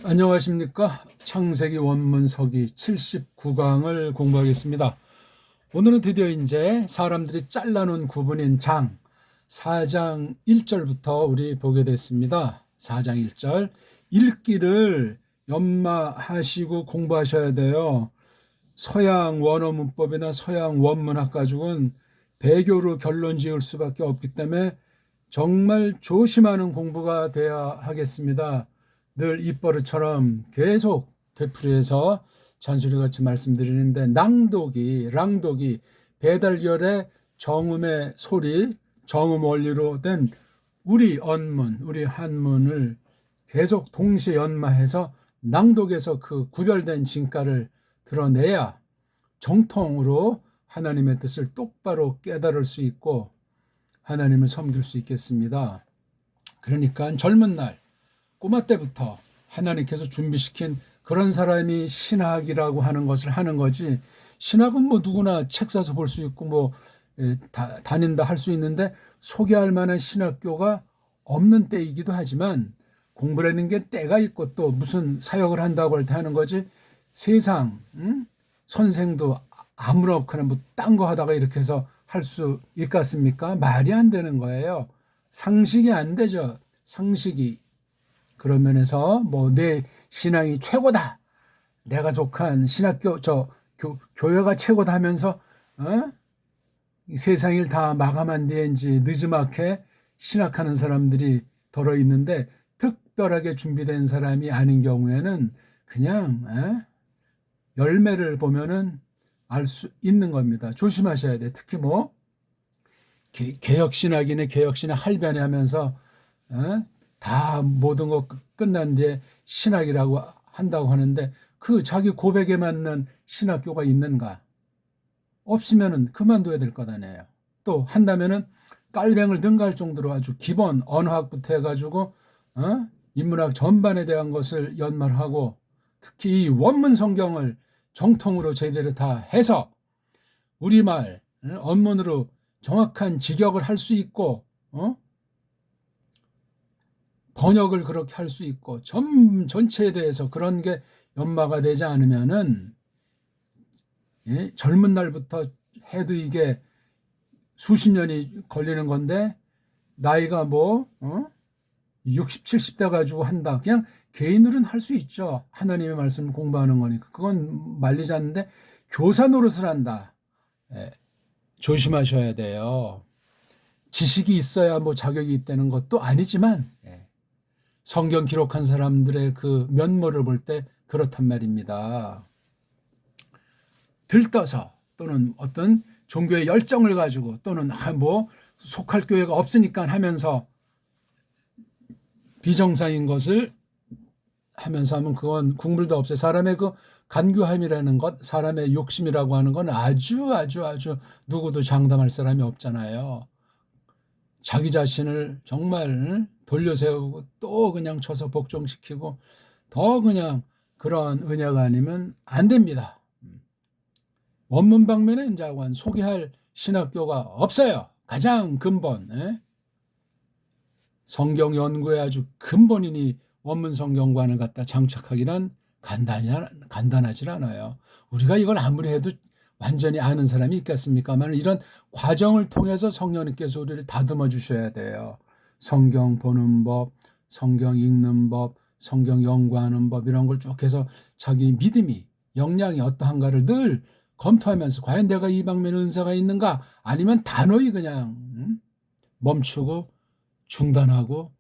안녕하십니까. 창세기 원문서기 79강을 공부하겠습니다. 오늘은 드디어 이제 사람들이 잘라놓은 구분인 장 4장 1절부터 우리 보게 됐습니다. 4장 1절 읽기를 연마하시고 공부하셔야 돼요. 서양 원어문법이나 서양 원문학 가지고는 배교로 결론 지을 수밖에 없기 때문에 정말 조심하는 공부가 돼야 하겠습니다. 늘 입버릇처럼 계속 되풀이해서 잔소리같이 말씀드리는데 랑독이 배달결의 정음의 소리, 정음 원리로 된 우리 언문, 우리 한문을 계속 동시에 연마해서 낭독에서 그 구별된 진가를 드러내야 정통으로 하나님의 뜻을 똑바로 깨달을 수 있고 하나님을 섬길 수 있겠습니다. 그러니까 젊은 날 꼬마 때부터 하나님께서 준비시킨 그런 사람이 신학이라고 하는 것을 하는 거지. 신학은 뭐 누구나 책 사서 볼 수 있고 뭐 다닌다 할 수 있는데 소개할 만한 신학교가 없는 때이기도 하지만 공부라는 게 때가 있고 또 무슨 사역을 한다고 할 때 하는 거지. 세상 선생도 아무렇거나 뭐 딴 거 하다가 이렇게 해서 할 수 있겠습니까? 말이 안 되는 거예요. 상식이 안 되죠. 상식이. 그런 면에서 뭐 내 신앙이 최고다. 내가 속한 신학교 교회가 최고다 하면서 세상 일 다 마감한 뒤에 이제 느지막해 신학하는 사람들이 덜어 있는데 특별하게 준비된 사람이 아닌 경우에는 그냥 열매를 보면은 알 수 있는 겁니다. 조심하셔야 돼. 특히 뭐 개혁신학이네 개혁신학 할변에 하면서 다 모든 거 끝난 뒤에 신학이라고 한다고 하는데 그 자기 고백에 맞는 신학교가 있는가? 없으면은 그만둬야 될 것 아니에요. 또 한다면은 깔뱅을 능가할 정도로 아주 기본 언어학부터 해가지고 인문학 전반에 대한 것을 연말하고 특히 이 원문 성경을 정통으로 제대로 다 해서 우리말 언문으로 정확한 직역을 할 수 있고 번역을 그렇게 할 수 있고 전체에 대해서 그런 게 연마가 되지 않으면은 젊은 날부터 해도 이게 수십 년이 걸리는 건데 나이가 뭐 60, 70대 가지고 한다. 그냥 개인으로는 할 수 있죠. 하나님의 말씀을 공부하는 거니까. 그건 말리지 않는데 교사 노릇을 한다. 조심하셔야 돼요. 지식이 있어야 뭐 자격이 있다는 것도 아니지만 성경 기록한 사람들의 그 면모를 볼 때 그렇단 말입니다. 들떠서 또는 어떤 종교의 열정을 가지고 또는 뭐 속할 교회가 없으니까 하면서 비정상인 것을 하면서 하면 그건 국물도 없어요. 사람의 그 간교함이라는 것, 사람의 욕심이라고 하는 건 아주 누구도 장담할 사람이 없잖아요. 자기 자신을 정말 돌려세우고 또 그냥 쳐서 복종시키고 더 그냥 그런 은혜가 아니면 안 됩니다. 원문 방면에 이제 소개할 신학교가 없어요. 가장 근본 성경 연구에 아주 근본이니 원문 성경관을 갖다 장착하기는 간단하지 않아요. 우리가 이걸 아무리 해도 완전히 아는 사람이 있겠습니까만 이런 과정을 통해서 성령님께서 우리를 다듬어 주셔야 돼요. 성경 보는 법, 성경 읽는 법, 성경 연구하는 법 이런 걸 쭉 해서 자기 믿음이 역량이 어떠한가를 늘 검토하면서 과연 내가 이 방면에 은사가 있는가 아니면 단호히 그냥 멈추고 중단하고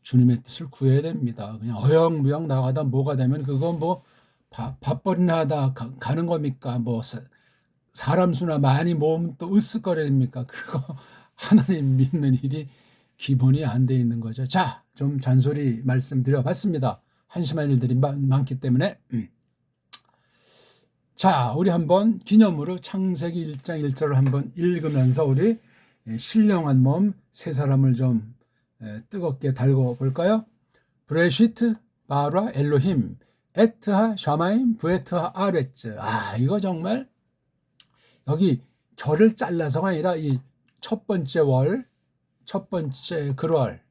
주님의 뜻을 구해야 됩니다. 그냥 어영부영 나가다 뭐가 되면 그건 뭐 밥벌이나 하다 가는 겁니까? 뭐 사람 수나 많이 모으면 또 으쓱거립니까? 그거 하나님 믿는 일이 기본이 안 돼 있는 거죠. 자, 좀 잔소리 말씀드려봤습니다. 한심한 일들이 많기 때문에. 자, 우리 한번 기념으로 창세기 1장 1절을 한번 읽으면서 우리 신령한 몸 세 사람을 좀 뜨겁게 달궈 볼까요? 브레시트 바라 엘로힘 에트하 샤마임 부에트하 아레츠. 이거 정말 여기 절을 잘라서가 아니라 이 첫 번째 월, 첫 번째 글월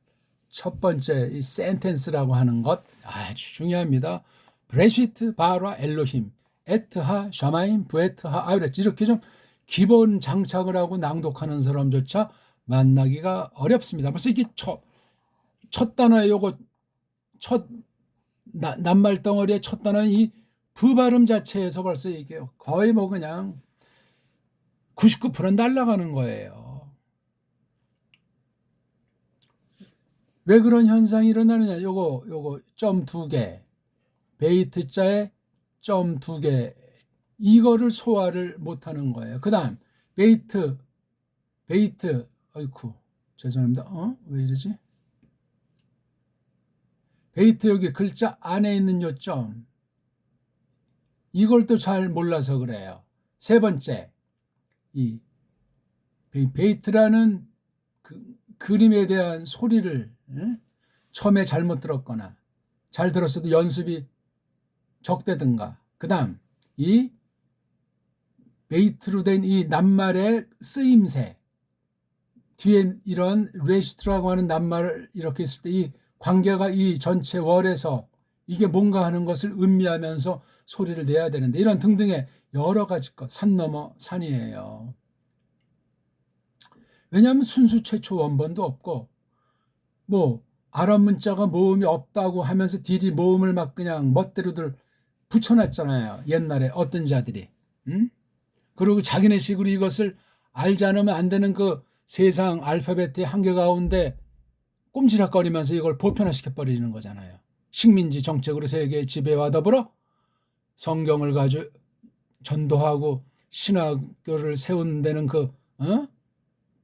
첫 번째 이 센텐스라고 하는 것 아주 중요합니다. 브레시트 바라 엘로힘 에트하 샤마임 부에트하 아유레 이렇게 좀 기본 장착을 하고 낭독하는 사람조차 만나기가 어렵습니다. 벌써 이게 첫 단어에 요거 첫 낱말 덩어리의 첫 단어는 이 부발음 자체에서 벌써 이게 거의 뭐 그냥 99% 날아가는 거예요. 왜 그런 현상이 일어나느냐? 요거 점 2개, 베이트자에 점 2개, 이거를 소화를 못하는 거예요. 그 다음 베이트, 아이쿠 죄송합니다. 왜 이러지? 베이트 여기 글자 안에 있는 요점, 이걸 또 잘 몰라서 그래요. 세 번째, 이 베이트라는 그 그림에 대한 소리를 처음에 잘못 들었거나 잘 들었어도 연습이 적대든가, 그 다음 이 베이트로 된 이 낱말의 쓰임새, 뒤에 이런 레시트라고 하는 낱말을 이렇게 있을 때 이 관계가 이 전체 월에서 이게 뭔가 하는 것을 음미하면서 소리를 내야 되는데, 이런 등등의 여러 가지 것, 산 넘어 산이에요. 왜냐하면 순수 최초 원본도 없고, 뭐 아랍 문자가 모음이 없다고 하면서 딜이 모음을 막 그냥 멋대로들 붙여놨잖아요. 옛날에 어떤 자들이. 그리고 자기네 식으로 이것을 알지 않으면 안 되는 그 세상 알파벳의 한계 가운데 꼼지락거리면서 이걸 보편화시켜버리는 거잖아요. 식민지 정책으로 세계 지배와 더불어 성경을 가지고 전도하고 신학교를 세우는 데는 그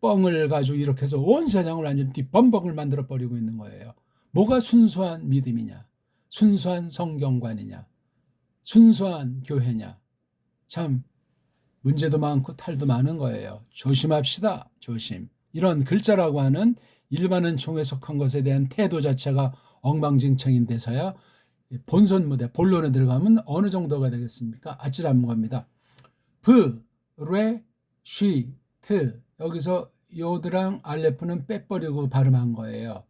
뻥을 가지고 이렇게 해서 온 세상을 완전 뒷범벅을 만들어버리고 있는 거예요. 뭐가 순수한 믿음이냐, 순수한 성경관이냐, 순수한 교회냐. 참 문제도 많고 탈도 많은 거예요. 조심합시다. 조심. 이런 글자라고 하는 일반 은총에 속한 것에 대한 태도 자체가 엉망진창인 데서야 본선 무대, 본론에 들어가면 어느 정도가 되겠습니까? 아찔한겁니다. 브, 레, 쉬, 트. 여기서 요드랑 알레프는 빼버리고 발음한 거예요.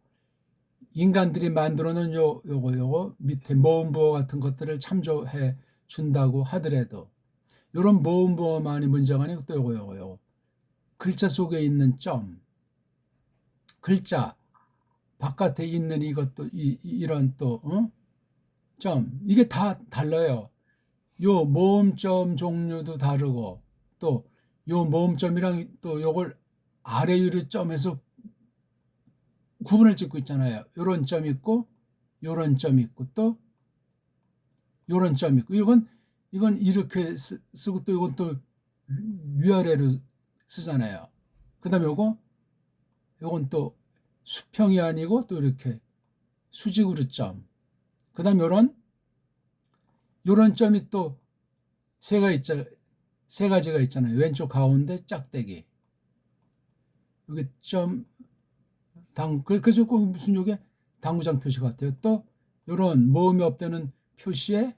인간들이 만들어 놓은 요거 밑에 모음부호 같은 것들을 참조해 준다고 하더라도 요런 모음부호만이 문제가 아니고 또 요거 글자 속에 있는 점, 글자 바깥에 있는 이것도 이런 또 점, 이게 다 달라요. 요 모음점 종류도 다르고, 또 요 모음점이랑 또 요걸 아래 위로 점에서 구분을 짓고 있잖아요. 요런 점 있고 요런 점 있고 또 요런 점 있고, 이건 이렇게 쓰고 또 이건 또 위아래로 쓰잖아요. 그다음에 요건 또 수평이 아니고 또 이렇게 수직으로 점. 그다음 요런 점이 또 세 가지가 있잖아요. 왼쪽 가운데 짝대기. 여기 점 그래서 꼭 무슨 요게 당구장 표시 같아요. 또 요런 모음이 없다는 표시에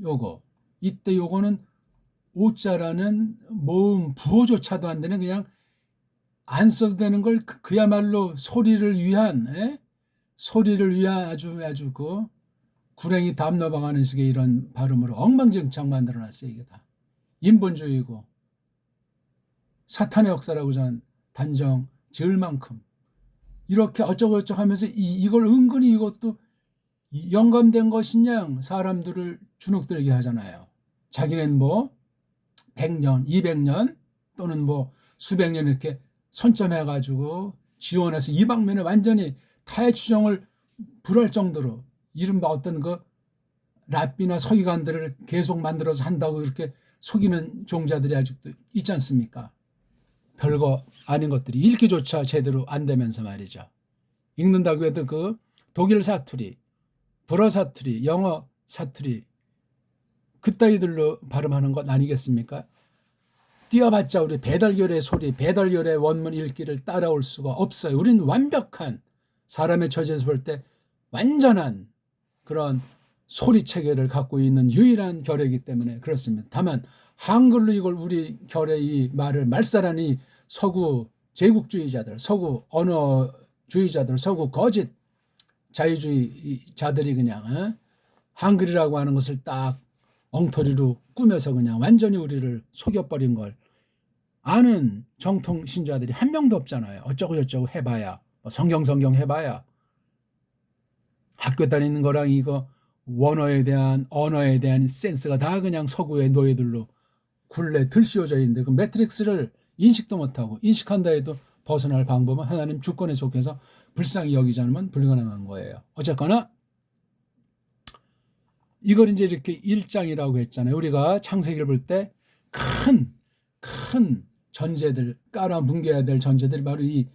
요거. 이때 요거는 오자라는 모음 부호조차도 안 되는, 그냥 안 써도 되는 걸 그야말로 소리를 위한 아주 그 구랭이 담 넘어가는 식의 이런 발음으로 엉망진창 만들어놨어요. 이게 다 인본주의고 사탄의 역사라고 저는 단정 지을 만큼 이렇게 어쩌고저쩌고 하면서 이걸 은근히 이것도 영감된 것이냐 사람들을 주눅들게 하잖아요. 자기는 뭐 100년, 200년 또는 뭐 수백 년 이렇게 선점해가지고 지원해서 이 방면에 완전히 타의 추종을 불할 정도로 이른바 어떤 그 랍비나 서기관들을 계속 만들어서 한다고 이렇게 속이는 종자들이 아직도 있지 않습니까? 별거 아닌 것들이 읽기조차 제대로 안 되면서 말이죠. 읽는다고 해도 그 독일 사투리, 불어 사투리, 영어 사투리 그따위들로 발음하는 것 아니겠습니까? 띄어봤자 우리 배달결의 소리, 배달결의 원문 읽기를 따라올 수가 없어요. 우리는 완벽한, 사람의 처지에서 볼 때 완전한 그런 소리 체계를 갖고 있는 유일한 결이기 때문에 그렇습니다. 다만 한글로 이걸 우리 결의 이 말을 말살하니 서구 제국주의자들, 서구 언어주의자들, 서구 거짓 자유주의자들이 그냥 한글이라고 하는 것을 딱 엉터리로 꾸며서 그냥 완전히 우리를 속여버린 걸 아는 정통 신자들이 한 명도 없잖아요. 어쩌고 저쩌고 해봐야, 뭐 성경 해봐야, 학교 다니는 거랑 이거 언어에 대한 센스가 다 그냥 서구의 노예들로 굴레 들씌워져 있는데, 그 매트릭스를 인식도 못하고, 인식한다 해도 벗어날 방법은 하나님 주권에 속해서 불쌍히 여기지 않으면 불가능한 거예요. 어쨌거나 이걸 이제 이렇게 1장이라고 했잖아요. 우리가 창세기를 볼 때 큰 전제들, 깔아 뭉개야 될 전제들이 바로 이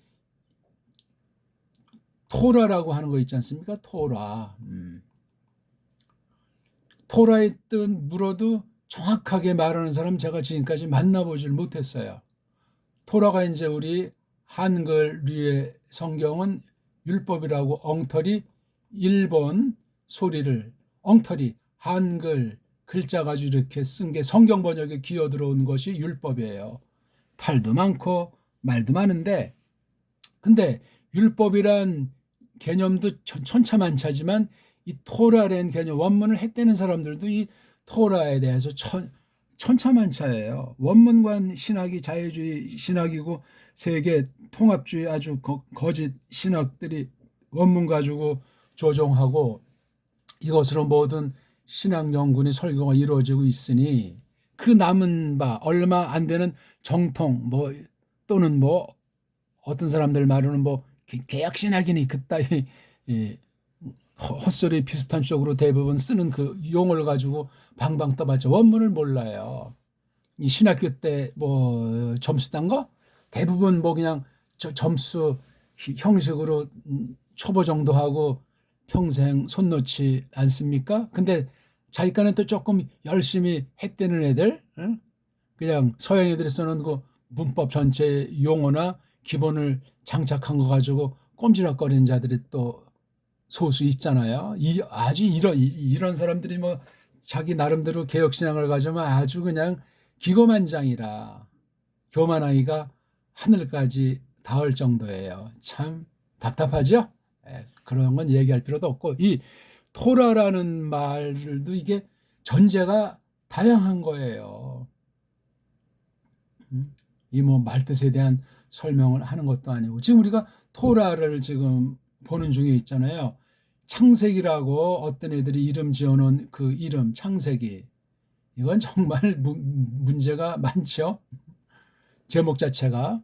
토라라고 하는 거 있지 않습니까? 토라. 토라의 뜻 물어도 정확하게 말하는 사람 제가 지금까지 만나보질 못했어요. 토라가 이제 우리 한글류의 성경은 율법이라고 엉터리 일본 소리를 엉터리 한글 글자 가지고 이렇게 쓴 게 성경 번역에 기어 들어온 것이 율법이에요. 탈도 많고 말도 많은데, 근데 율법이란 개념도 천차만차지만 이 토라라는 개념, 원문을 했다는 사람들도 이 토라에 대해서 천차만차예요. 원문관 신학이 자유주의 신학이고 세계 통합주의 아주 거짓 신학들이 원문 가지고 조종하고 이것으로 모든 신학 연구니 설교가 이루어지고 있으니, 그 남은 바 얼마 안 되는 정통 뭐 또는 뭐 어떤 사람들 말로는 뭐 개혁신학이니 그따위 헛소리 비슷한 쪽으로 대부분 쓰는 그 용어를 가지고 방방 떠봤자 원문을 몰라요. 이 신학교 때 뭐 점수 딴 거 대부분 뭐 그냥 점수 형식으로 초보 정도 하고 평생 손 놓지 않습니까? 근데 자기간에 또 조금 열심히 했다는 애들, 그냥 서양 애들이 쓰는 그 문법 전체 용어나 기본을 장착한 거 가지고 꼼지락거리는 자들이 또 소수 있잖아요. 아주 이런 사람들이 뭐 자기 나름대로 개혁신앙을 가지면 아주 그냥 기고만장이라 교만하기가 하늘까지 닿을 정도예요. 참 답답하죠? 그런 건 얘기할 필요도 없고, 이 토라라는 말도 이게 전제가 다양한 거예요. 이 뭐 말뜻에 대한 설명을 하는 것도 아니고, 지금 우리가 토라를 지금 보는 중에 있잖아요. 창세기라고 어떤 애들이 이름 지어놓은 그 이름 창세기, 이건 정말 문제가 많죠. 제목 자체가.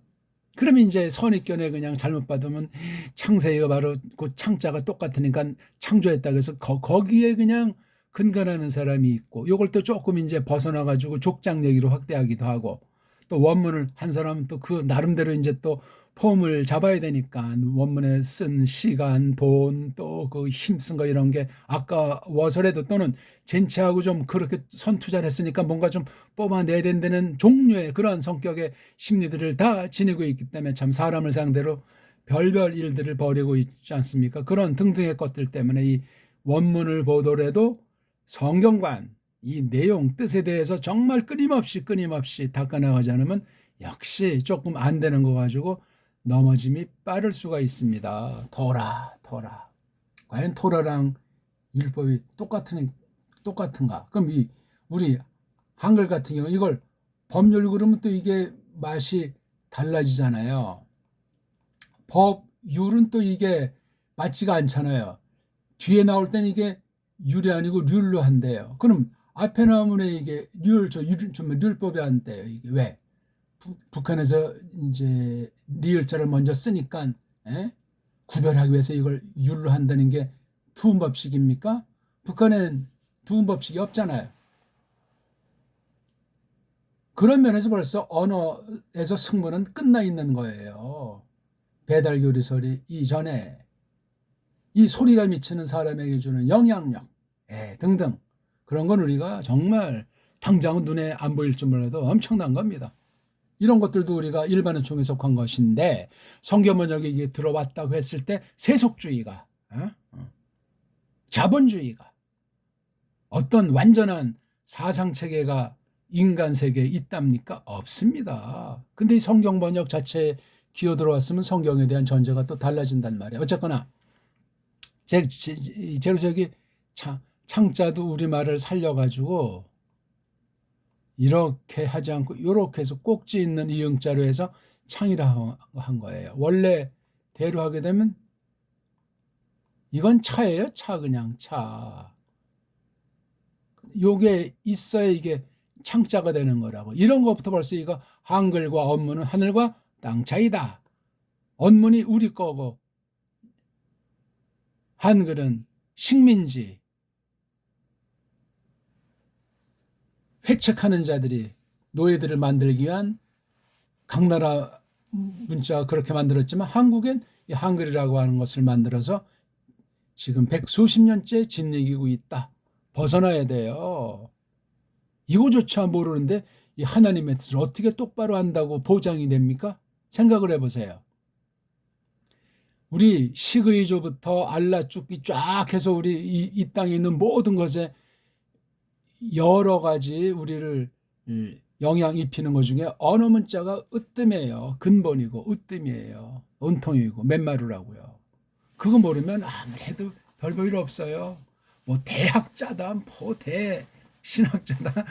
그러면 이제 선입견에 그냥 잘못 받으면 창세기가 바로 그 창자가 똑같으니까 창조했다고 해서 거기에 그냥 근거하는 사람이 있고, 요걸 또 조금 이제 벗어나 가지고 족장 얘기로 확대하기도 하고, 또 원문을 한 사람은 또 그 나름대로 이제 또 폼을 잡아야 되니까 원문에 쓴 시간, 돈, 또 그 힘쓴 거 이런 게 아까워서라도, 또는 젠체하고 좀 그렇게 선투자를 했으니까 뭔가 좀 뽑아내야 된다는 종류의 그런 성격의 심리들을 다 지니고 있기 때문에 참 사람을 상대로 별별 일들을 벌이고 있지 않습니까? 그런 등등의 것들 때문에 이 원문을 보더라도 성경관, 이 내용 뜻에 대해서 정말 끊임없이 닦아나가지 않으면 역시 조금 안 되는 거 가지고 넘어짐이 빠를 수가 있습니다. 토라. 과연 토라랑 율법이 똑같은가? 그럼 우리 한글 같은 경우 이걸 법률 그러면 또 이게 맛이 달라지잖아요. 법률은 또 이게 맞지가 않잖아요. 뒤에 나올 때는 이게 율이 아니고 률로 한대요. 그럼 앞에 나오면 이게 율법이 안 돼요. 이게 왜? 북한에서 이제 리을자를 먼저 쓰니까 구별하기 위해서 이걸 율로 한다는 게 두음법칙입니까? 북한엔 두음법칙이 없잖아요. 그런 면에서 벌써 언어에서 승부는 끝나 있는 거예요. 배달교리 소리 이전에 이 소리가 미치는 사람에게 주는 영향력 등등, 그런 건 우리가 정말 당장은 눈에 안 보일 줄 몰라도 엄청난 겁니다. 이런 것들도 우리가 일반의 총에 속한 것인데, 성경 번역에 이게 들어왔다고 했을 때 세속주의가, 자본주의가, 어떤 완전한 사상체계가 인간 세계에 있답니까? 없습니다. 근데 이 성경 번역 자체에 기어 들어왔으면 성경에 대한 전제가 또 달라진단 말이에요. 어쨌거나 저기 창자도 우리말을 살려가지고 이렇게 하지 않고 이렇게 해서 꼭지 있는 이응자로 해서 창이라 한 거예요. 원래 대로 하게 되면 이건 차예요. 차, 그냥 차. 요게 있어야 이게 창자가 되는 거라고. 이런 것부터 벌써 이거 한글과 언문은 하늘과 땅 차이다. 언문이 우리 거고 한글은 식민지, 획책하는 자들이 노예들을 만들기 위한 각 나라 문자가 그렇게 만들었지만 한국엔 이 한글이라고 하는 것을 만들어서 지금 백수십 년째 짓이기고 있다. 벗어나야 돼요. 이거조차 모르는데 이 하나님의 뜻을 어떻게 똑바로 한다고 보장이 됩니까? 생각을 해보세요. 우리 식의조부터 알라쭈기 쫙 해서 우리 이 땅에 있는 모든 것에 여러 가지 우리를 영향 입히는 것 중에 언어 문자가 으뜸이에요. 근본이고 으뜸이에요. 온통이고 맨마루라고요. 그거 모르면 아무래도 별 볼 일 없어요. 뭐 대학자다, 뭐 대신학자다.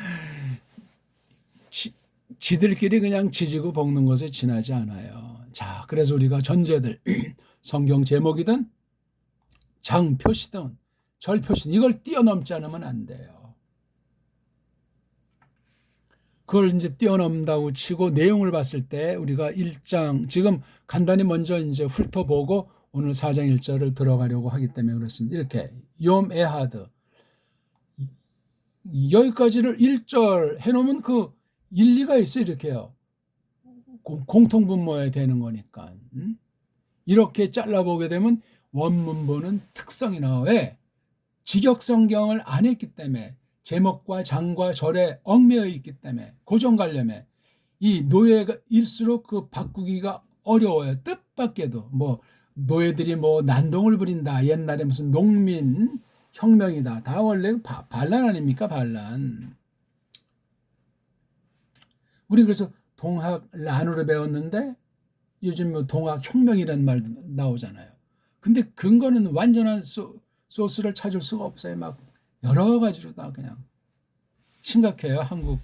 지들끼리 그냥 지지고 볶는 것에 지나지 않아요. 자, 그래서 우리가 전제들 성경 제목이든 장 표시든 절 표시든 이걸 뛰어넘지 않으면 안 돼요. 그걸 이제 뛰어넘는다고 치고 내용을 봤을 때 우리가 1장 지금 간단히 먼저 이제 훑어보고 오늘 4장 1절을 들어가려고 하기 때문에 그렇습니다. 이렇게 욤 에하드 여기까지를 1절 해놓으면 그 일리가 있어요. 이렇게요. 공통분모에 되는 거니까. 이렇게 잘라보게 되면 원문보는 특성이 나와. 왜? 직역성경을 안 했기 때문에 제목과 장과 절에 얽매여 있기 때문에 고정관념에 이 노예일수록 그 바꾸기가 어려워요. 뜻밖에도 뭐 노예들이 뭐 난동을 부린다. 옛날에 무슨 농민 혁명이다. 다 원래 반란 아닙니까? 반란. 우리 그래서 동학 란으로 배웠는데 요즘 뭐 동학 혁명이라는 말도 나오잖아요. 근데 근거는 완전한 소스를 찾을 수가 없어요. 막 여러 가지로 다 그냥 심각해요. 한국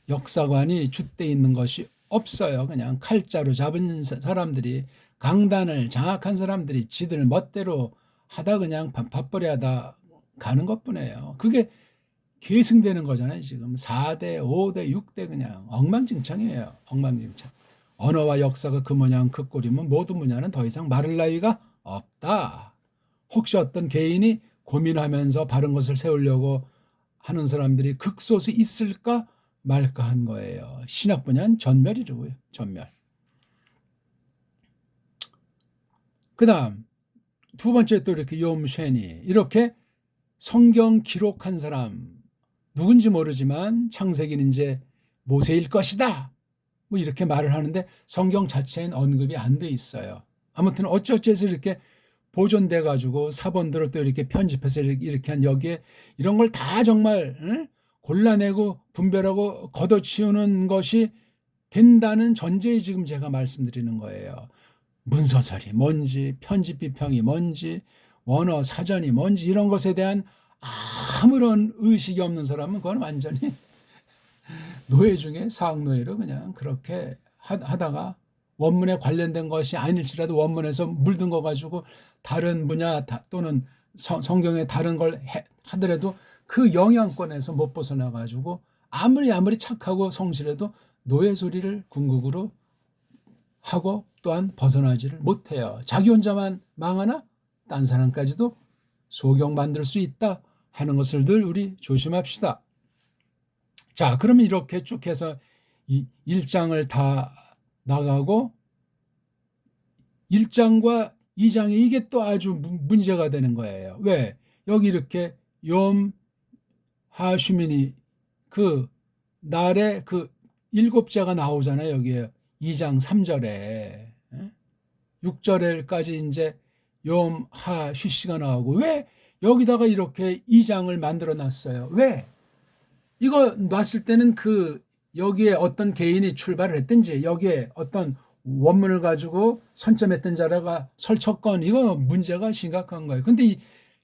역사관이 줏대 있는 것이 없어요. 그냥 칼자루 잡은 사람들이 강단을 장악한 사람들이 지들 멋대로 하다 그냥 밥벌이 하다 가는 것뿐이에요. 그게 계승되는 거잖아요. 지금 4대, 5대, 6대 그냥 엉망진창이에요. 엉망진창. 언어와 역사가 그 모양 그 꼴이면 모든 분야는 더 이상 말할 나위가 없다. 혹시 어떤 개인이 고민하면서 바른 것을 세우려고 하는 사람들이 극소수 있을까 말까 한 거예요. 신학 분야는 전멸이라고요. 전멸. 그 다음 두 번째 또 이렇게 욤쉐니 이렇게 성경 기록한 사람 누군지 모르지만 창세기는 이제 모세일 것이다. 뭐 이렇게 말을 하는데 성경 자체엔 언급이 안 돼 있어요. 아무튼 어쩌해서 이렇게 보존돼 가지고 사본들을 또 이렇게 편집해서 이렇게 한 여기에 이런 걸 다 정말 골라내고 분별하고 걷어치우는 것이 된다는 전제에 지금 제가 말씀드리는 거예요. 문서설이 뭔지 편집 비평이 뭔지 원어 사전이 뭔지 이런 것에 대한 아무런 의식이 없는 사람은 그건 완전히 노예 중에 사학노예로 그냥 그렇게 하다가 원문에 관련된 것이 아닐지라도 원문에서 물든 거 가지고 다른 분야 또는 성경의 다른 걸 하더라도 그 영향권에서 못 벗어나 가지고 아무리 착하고 성실해도 노예 소리를 궁극으로 하고 또한 벗어나지를 못해요. 자기 혼자만 망하나 딴 사람까지도 소경 만들 수 있다 하는 것을 늘 우리 조심합시다. 자, 그러면 이렇게 쭉 해서 이 1장을 다 나가고 1장과 2장이 이게 또 아주 문제가 되는 거예요. 왜? 여기 이렇게 욤 하슈민이 그 날에 그 7자가 나오잖아요. 여기에 2장 3절에 6절에까지 이제 욤 하슈시가 나오고 왜 여기다가 이렇게 2장을 만들어 놨어요? 왜? 이거 놨을 때는 그 여기에 어떤 개인이 출발을 했든지 여기에 어떤 원문을 가지고 선점했던 자라가 설쳤건 이거 문제가 심각한 거예요. 근데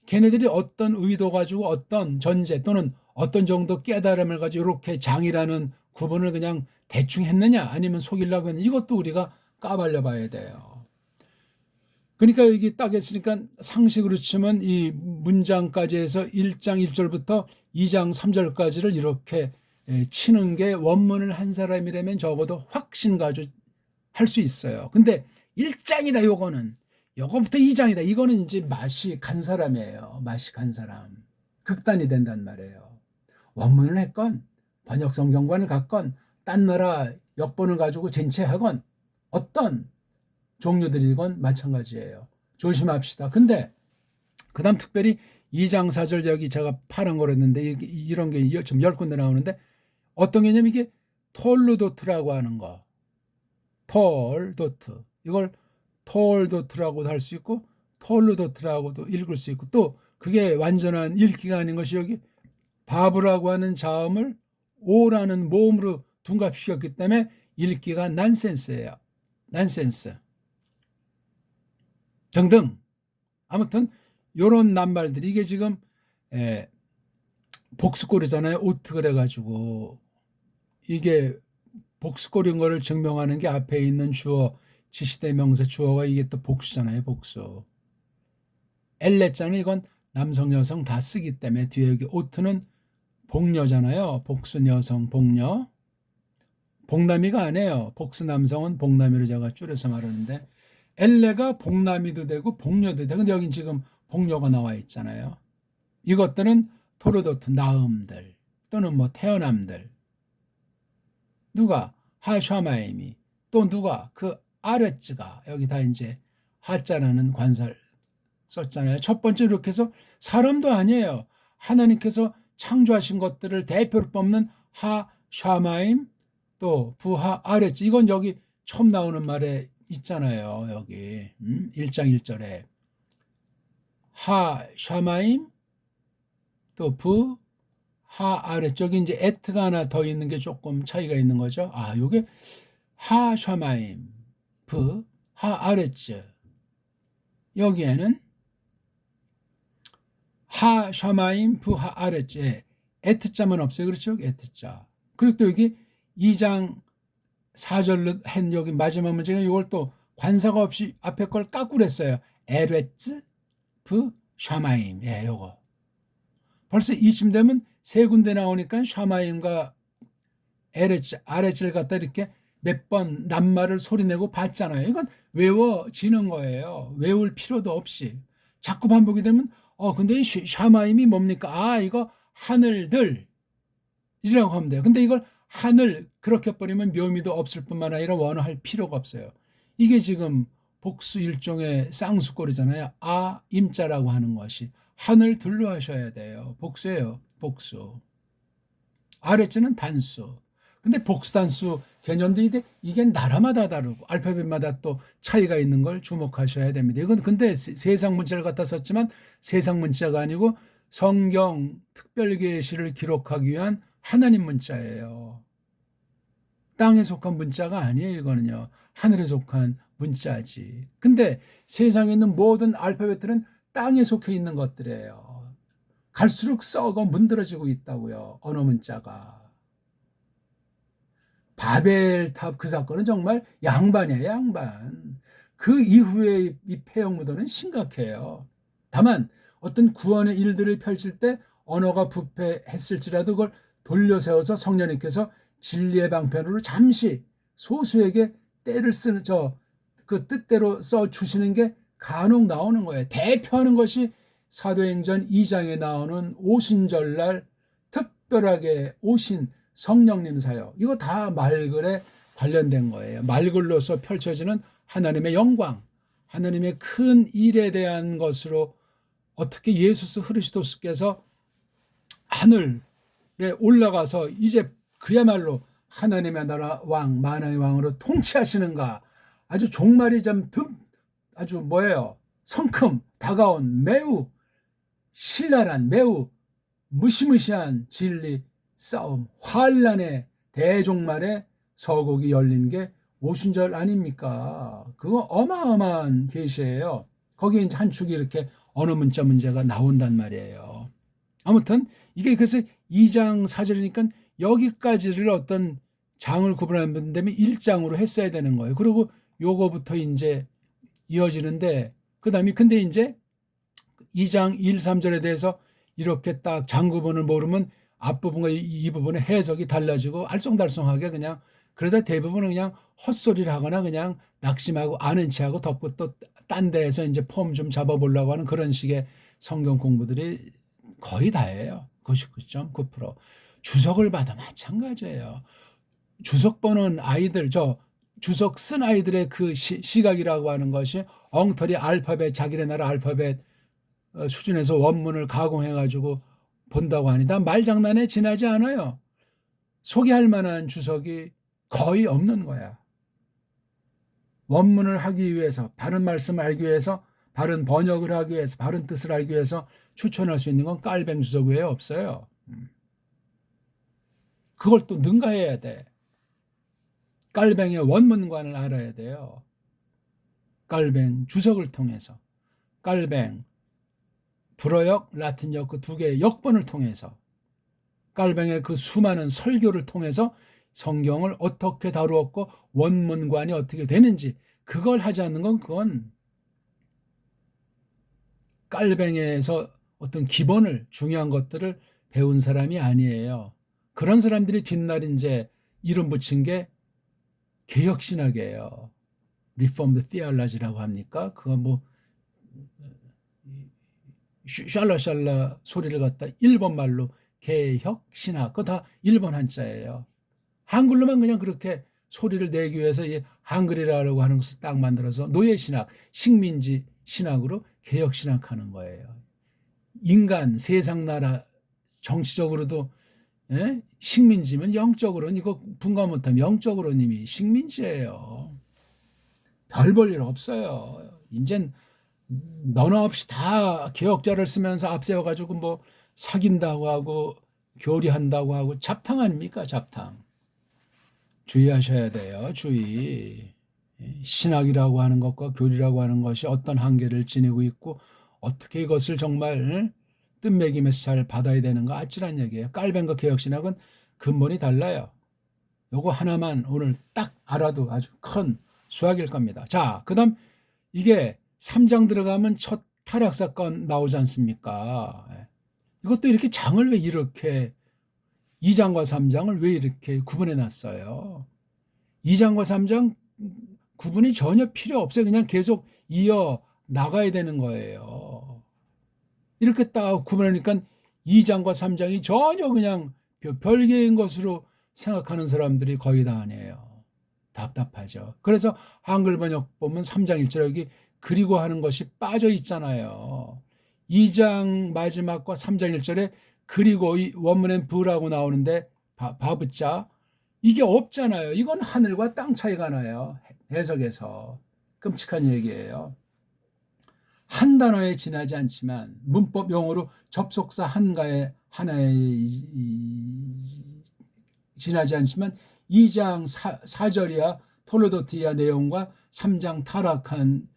걔네들이 어떤 의도 가지고 어떤 전제 또는 어떤 정도 깨달음을 가지고 이렇게 장이라는 구분을 그냥 대충 했느냐 아니면 속이려고 했느냐 이것도 우리가 까발려 봐야 돼요. 그러니까 여기 딱 했으니까 상식으로 치면 이 문장까지 해서 1장 1절부터 2장 3절까지를 이렇게 치는 게 원문을 한 사람이라면 적어도 확신 가지고 할 수 있어요. 근데 1장이다 요거는 요거부터 2장이다 이거는 이제 맛이 간 사람이에요. 맛이 간 사람. 극단이 된단 말이에요. 원문을 했건 번역 성경관을 갖건 딴 나라 역본을 가지고 쟁취하건 어떤 종류들이건 마찬가지예요. 조심합시다. 근데 그 다음 특별히 2장 4절 여기 제가 파란 걸 했는데 이런 게 좀 10군데 나오는데 어떤 개념이 이게 톨루도트라고 하는 거. 톨도트. 이걸 톨도트라고도 할 수 있고 톨루도트라고도 읽을 수 있고 또 그게 완전한 읽기가 아닌 것이 여기 바브라고 하는 자음을 오라는 모음으로 둔갑시켰기 때문에 읽기가 난센스예요. 난센스. 등등. 아무튼 요런 낱말들이 이게 지금 복수꼴이잖아요. 오트 그래가지고 이게 복수꼴인 거를 증명하는 게 앞에 있는 주어 지시대명사 주어가 이게 또 복수잖아요. 복수. 엘레자는 이건 남성 여성 다 쓰기 때문에 뒤에 여기 오트는 복녀잖아요. 복수 여성 복녀. 복남이가 아니에요. 복수 남성은 복남이로 제가 줄여서 말하는데 엘레가 복남이도 되고 복녀도 되고 근데 여기 지금 복녀가 나와 있잖아요. 이것들은 토르도트 나음들 또는 뭐 태어남들 누가 하샤마임이 또 누가 그 아레츠가 여기 다 이제 하자라는 관사를 썼잖아요. 첫 번째 이렇게 해서 사람도 아니에요. 하나님께서 창조하신 것들을 대표로 뽑는 하샤마임 또 부하 아레츠 이건 여기 처음 나오는 말에 있잖아요. 여기 1장 1절에 하샤마임 또 부 하아래쪽에 이제 에트가 하나 더 있는 게 조금 차이가 있는 거죠. 아, 요게 하샤마임, 부, 하아레츠. 여기에는 하샤마임, 부, 하아레츠. 에트자만 없어요. 그렇죠? 에트자. 그리고 또 여기 2장 4절로 한 여기 마지막 문제가 이걸 또 관사가 없이 앞에 걸 까꾸로 했어요. 에레츠, 부, 샤마임. 예, 요거. 벌써 이쯤 되면 세 군데 나오니까 샤마임과 아레츠를 갖다 이렇게 몇 번 낱말을 소리내고 봤잖아요. 이건 외워지는 거예요. 외울 필요도 없이. 자꾸 반복이 되면 근데 이 샤마임이 뭡니까? 아 이거 하늘들 이라고 하면 돼요. 근데 이걸 하늘 그렇게 버리면 묘미도 없을 뿐만 아니라 원어할 필요가 없어요. 이게 지금 복수 일종의 쌍수꼴이잖아요. 아 임자라고 하는 것이 하늘들로 하셔야 돼요. 복수예요. 복수. 아래자는 단수. 근데 복수 단수 개념도 이게 나라마다 다르고 알파벳마다 또 차이가 있는 걸 주목하셔야 됩니다. 이건 근데 세상 문자를 갖다 썼지만 세상 문자가 아니고 성경 특별 계시를 기록하기 위한 하나님 문자예요. 땅에 속한 문자가 아니에요. 이거는요. 하늘에 속한 문자지. 근데 세상에 있는 모든 알파벳들은 땅에 속해 있는 것들이에요. 갈수록 썩어 문드러지고 있다고요. 언어 문자가. 바벨탑 그 사건은 정말 양반이에요. 양반. 그 이후에 이 폐역무도는 심각해요. 다만 어떤 구원의 일들을 펼칠 때 언어가 부패했을지라도 그걸 돌려세워서 성령님께서 진리의 방편으로 잠시 소수에게 때를 쓰는 그 뜻대로 써주시는 게 간혹 나오는 거예요. 대표하는 것이 사도행전 2장에 나오는 오순절날 특별하게 오신 성령님 사역. 이거 다 말글에 관련된 거예요. 말글로서 펼쳐지는 하나님의 영광, 하나님의 큰 일에 대한 것으로 어떻게 예수 그리스도께서 하늘에 올라가서 이제 그야말로 하나님의 나라 왕, 만왕의 왕으로 통치하시는가. 아주 종말이 아주 뭐예요? 성큼 다가온 매우 신랄한 매우 무시무시한 진리 싸움 환란의 대종말의 서곡이 열린 게 오순절 아닙니까? 그거 어마어마한 계시예요. 거기에 이제 한 축이 이렇게 언어 문자가 나온단 말이에요. 아무튼 이게 그래서 2장 4절이니까 여기까지를 어떤 장을 구분하는 데면 1장으로 했어야 되는 거예요. 그리고 요거부터 이제 이어지는데 그다음에 근데 이제 2장 1, 3절에 대해서 이렇게 딱 장 구분을 모르면 앞부분과 이 부분의 해석이 달라지고 알쏭달쏭하게 그냥 그러다 대부분은 그냥 헛소리를 하거나 그냥 낙심하고 아는 체하고 덮고 또 딴 데에서 이제 폼 좀 잡아보려고 하는 그런 식의 성경 공부들이 거의 다예요. 99.9%. 주석을 봐도 마찬가지예요. 주석 보는 아이들, 주석 쓴 아이들의 그 시각이라고 하는 것이 엉터리 알파벳, 자기네 나라 알파벳 수준에서 원문을 가공해가지고 본다고 하니다 말장난에 지나지 않아요. 소개할 만한 주석이 거의 없는 거야. 원문을 하기 위해서, 바른 말씀을 알기 위해서, 바른 번역을 하기 위해서, 바른 뜻을 알기 위해서 추천할 수 있는 건 깔뱅 주석 외에 없어요. 그걸 또 능가해야 돼. 깔뱅의 원문관을 알아야 돼요. 깔뱅 주석을 통해서, 깔뱅 불어역, 라틴역 그 두 개의 역본을 통해서, 깔뱅의 그 수많은 설교를 통해서 성경을 어떻게 다루었고 원문관이 어떻게 되는지 그걸 하지 않는 건 그건 깔뱅에서 어떤 기본을 중요한 것들을 배운 사람이 아니에요. 그런 사람들이 뒷날 이제 이름 붙인 게 개혁신학이에요. Reformed Theology라고 합니까? 그거 뭐 샬라샬라 소리를 갖다 일본 말로 개혁신학 그거 다 일본 한자예요. 한글로만 그냥 그렇게 소리를 내기 위해서 이 한글이라고 하는 것을 딱 만들어서 노예신학, 식민지 신학으로 개혁신학하는 거예요. 인간, 세상 나라 정치적으로도 식민지면 영적으로는 이거 분간 못하면 영적으로는 이미 식민지예요. 별 볼 일 없어요. 이젠 너나 없이 다 개혁자를 쓰면서 앞세워가지고 뭐 사귄다고 하고 교리한다고 하고 잡탕 아닙니까? 잡탕. 주의하셔야 돼요. 주의. 신학이라고 하는 것과 교리라고 하는 것이 어떤 한계를 지니고 있고 어떻게 이것을 정말 뜻매김에서 잘 받아야 되는가 아찔한 얘기예요. 깔뱅과 개혁신학은 근본이 달라요. 요거 하나만 오늘 딱 알아도 아주 큰 수학일 겁니다. 자, 그 다음 이게 3장 들어가면 첫 타락사건 나오지 않습니까? 이것도 이렇게 장을 왜 이렇게 2장과 3장을 왜 이렇게 구분해 놨어요? 2장과 3장 구분이 전혀 필요 없어요. 그냥 계속 이어 나가야 되는 거예요. 이렇게 딱 구분하니까 2장과 3장이 전혀 그냥 별개인 것으로 생각하는 사람들이 거의 다 아니에요. 답답하죠. 그래서 한글 번역 보면 3장 1절 여기 그리고 하는 것이 빠져 있잖아요. 2장 마지막과 3장 1절에 그리고 이 원문엔 부라고 나오는데 바붙자 이게 없잖아요. 이건 하늘과 땅 차이가 나요. 해석에서. 끔찍한 얘기예요. 한 단어에 지나지 않지만 문법 용어로 접속사 하나에 지나지 않지만 2장 4절이야 톨로도티아 내용과 3장 타락한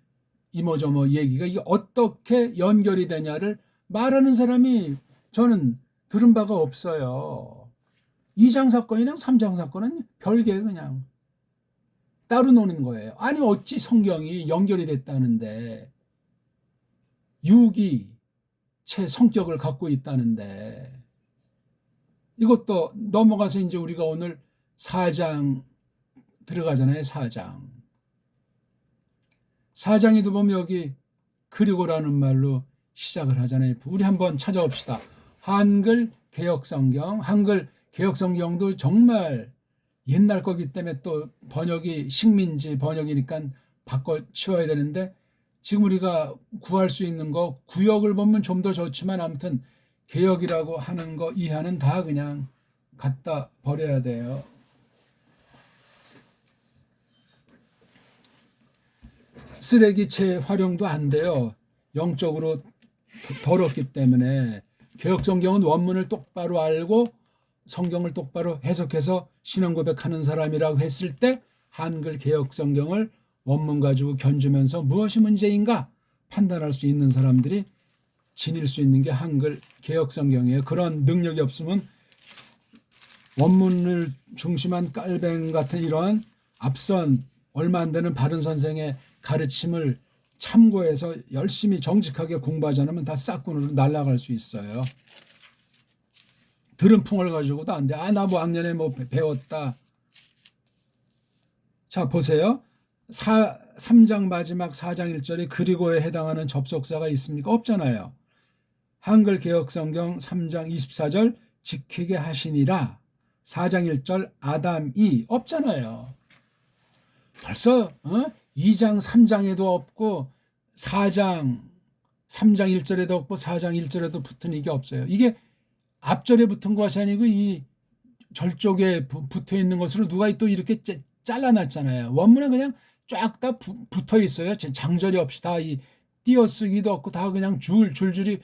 이모저모 얘기가 이게 어떻게 연결이 되냐를 말하는 사람이 저는 들은 바가 없어요. 2장 사건이랑 3장 사건은 별개 그냥 따로 노는 거예요. 아니 어찌 성경이 연결이 됐다는데 유기체 성격을 갖고 있다는데 이것도 넘어가서 이제 우리가 오늘 4장 들어가잖아요. 4장에도 보면 여기 그리고라는 말로 시작을 하잖아요. 우리 한번 찾아봅시다. 한글 개혁성경, 한글 개혁성경도 정말 옛날 거기 때문에 또 번역이 식민지 번역이니까 바꿔 치워야 되는데 지금 우리가 구할 수 있는 거 구역을 보면 좀 더 좋지만 아무튼 개혁이라고 하는 거 이하는 다 그냥 갖다 버려야 돼요. 쓰레기체 활용도 안 돼요. 영적으로 더럽기 때문에 개혁성경은 원문을 똑바로 알고 성경을 똑바로 해석해서 신앙 고백하는 사람이라고 했을 때 한글 개혁 성경을 원문 가지고 견주면서 무엇이 문제인가 판단할 수 있는 사람들이 지닐 수 있는 게 한글 개혁 성경이에요. 그런 능력이 없으면 원문을 중심한 깔뱅 같은 이러한 앞선 얼마 안 되는 바른 선생의 가르침을 참고해서 열심히 정직하게 공부하지 않으면 다 싹군으로 날아갈 수 있어요. 들은 풍을 가지고도 안 돼. 나 뭐 학년에 뭐 배웠다. 자, 보세요. 3장 마지막 4장 1절에 그리고에 해당하는 접속사가 있습니까? 없잖아요. 한글 개혁 성경 3장 24절 지키게 하시니라. 4장 1절 아담이 없잖아요. 벌써 2장 3장에도 없고 4장 3장 1절에도 없고 4장 1절에도 붙은 이게 없어요. 이게 앞절에 붙은 것이 아니고 이 절쪽에 붙어 있는 것으로 누가 또 이렇게 잘라놨잖아요. 원문에 그냥 쫙 다 붙어 있어요. 장절이 없이 다 이 띄어쓰기도 없고 다 그냥 줄줄이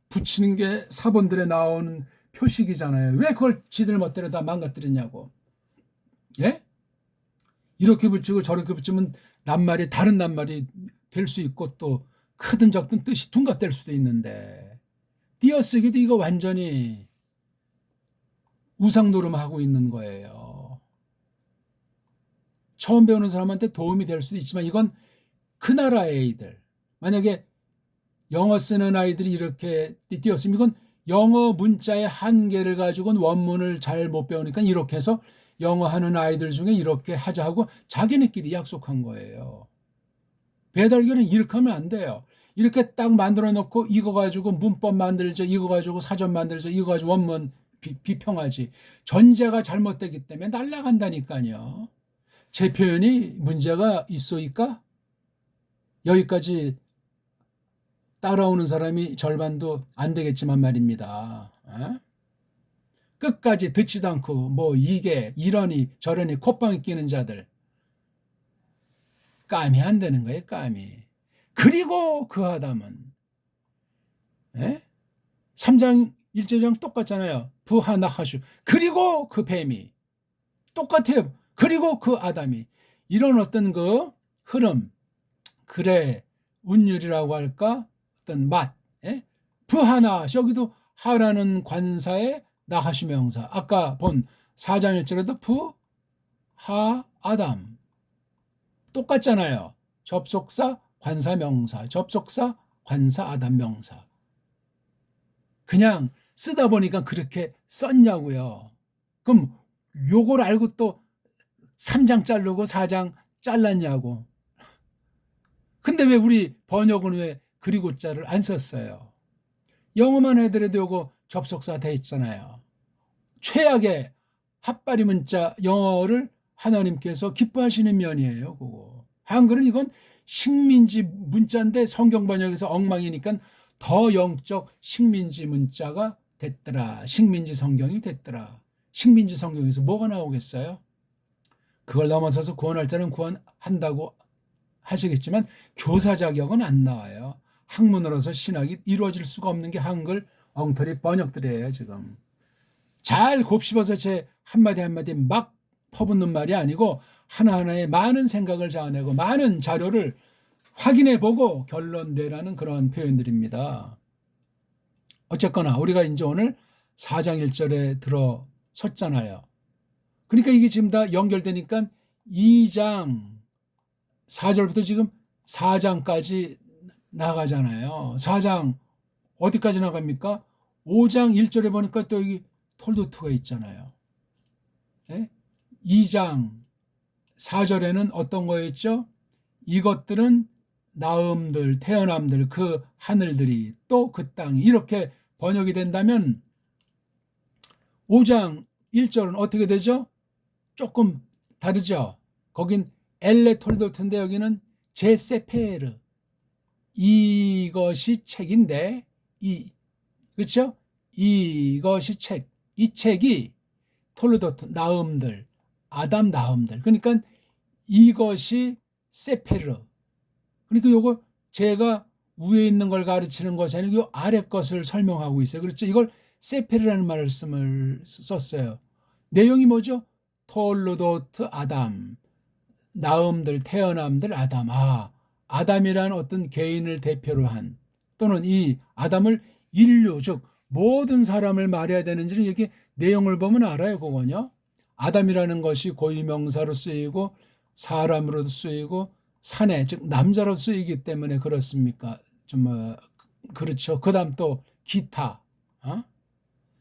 붙이는 게 사본들에 나오는 표식이잖아요. 왜 그걸 지들 멋대로 다 망가뜨렸냐고. 예? 이렇게 붙이고 저렇게 붙이면 낱말이 다른 낱말이 될 수 있고 또 크든 적든 뜻이 둔갑될 수도 있는데 띄어쓰기도 이거 완전히 우상노름하고 있는 거예요. 처음 배우는 사람한테 도움이 될 수도 있지만 이건 그 나라의 아이들, 만약에 영어 쓰는 아이들이 이렇게 띄었으면 이건 영어 문자의 한계를 가지고는 원문을 잘 못 배우니까 이렇게 해서 영어 하는 아이들 중에 이렇게 하자 하고 자기네끼리 약속한 거예요. 배달교는 이렇게 하면 안 돼요. 이렇게 딱 만들어 놓고 이거 가지고 문법 만들자, 이거 가지고 사전 만들자, 이거 가지고 원문 비평하지. 전제가 잘못되기 때문에 날아간다니까요. 제 표현이 문제가 있소이까? 여기까지 따라오는 사람이 절반도 안 되겠지만 말입니다. 끝까지 듣지도 않고 뭐 이게 이러니 저러니 콧방에 끼는 자들 감이 안 되는 거예요. 감이. 그리고 그 아담은 3장 1절이랑 똑같잖아요. 부하나하슈. 그리고 그 뱀이 똑같아요. 그리고 그 아담이. 이런 어떤 그 흐름, 그래 운율이라고 할까, 어떤 맛. 부하나, 여기도 하라는 관사의 나하슈 명사. 아까 본 4장 1절에도 부하 아담 똑같잖아요. 접속사 관사 명사, 접속사 관사 아담 명사. 그냥 쓰다 보니까 그렇게 썼냐고요. 그럼 요걸 알고 또 3장 자르고 4장 잘랐냐고. 근데 왜 우리 번역은 왜 그리고 자를 안 썼어요? 영어만 해더라도 요거 접속사 돼 있잖아요. 최악의 핫바리 문자 영어를 하나님께서 기뻐하시는 면이에요. 그거. 한글은 이건 식민지 문자인데 성경 번역에서 엉망이니까 더 영적 식민지 문자가 됐더라. 식민지 성경이 됐더라. 식민지 성경에서 뭐가 나오겠어요? 그걸 넘어서서 구원할 자는 구원한다고 하시겠지만 교사 자격은 안 나와요. 학문으로서 신학이 이루어질 수가 없는 게 한글 엉터리 번역들이에요. 지금 잘 곱씹어서 제 한마디 한마디 막 퍼붓는 말이 아니고 하나하나의 많은 생각을 자아내고 많은 자료를 확인해보고 결론 내라는 그런 표현들입니다. 어쨌거나 우리가 이제 오늘 4장 1절에 들어섰잖아요. 그러니까 이게 지금 다 연결되니까 2장 4절부터 지금 4장까지 나가잖아요. 4장 어디까지 나갑니까? 5장 1절에 보니까 또 여기 톨도트가 있잖아요. 2장 4절에는 어떤 거였죠? 이것들은 나음들, 태어남들, 그 하늘들이 또 그 땅이 이렇게 번역이 된다면 5장 1절은 어떻게 되죠? 조금 다르죠? 거긴 엘레 톨도트인데 여기는 제세페르. 이것이 책인데 그렇죠? 이것이 책. 이 책이 톨도트 나음들, 아담 나음들. 그러니까 이것이 세페르. 그러니까 요거 제가 위에 있는 걸 가르치는 것이 아니고 요 아래 것을 설명하고 있어요. 그렇죠? 이걸 세페르라는 말씀을 썼어요. 내용이 뭐죠? 톨도트 아담. 나음들, 태어남들 아담. 아담이란 어떤 개인을 대표로 한, 또는 이 아담을 인류, 즉 모든 사람을 말해야 되는지는 여기 내용을 보면 알아요. 그거는요. 아담이라는 것이 고유명사로 쓰이고 사람으로도 쓰이고 사내, 즉 남자로 쓰이기 때문에 그렇습니까? 그렇죠. 그 다음 또 기타.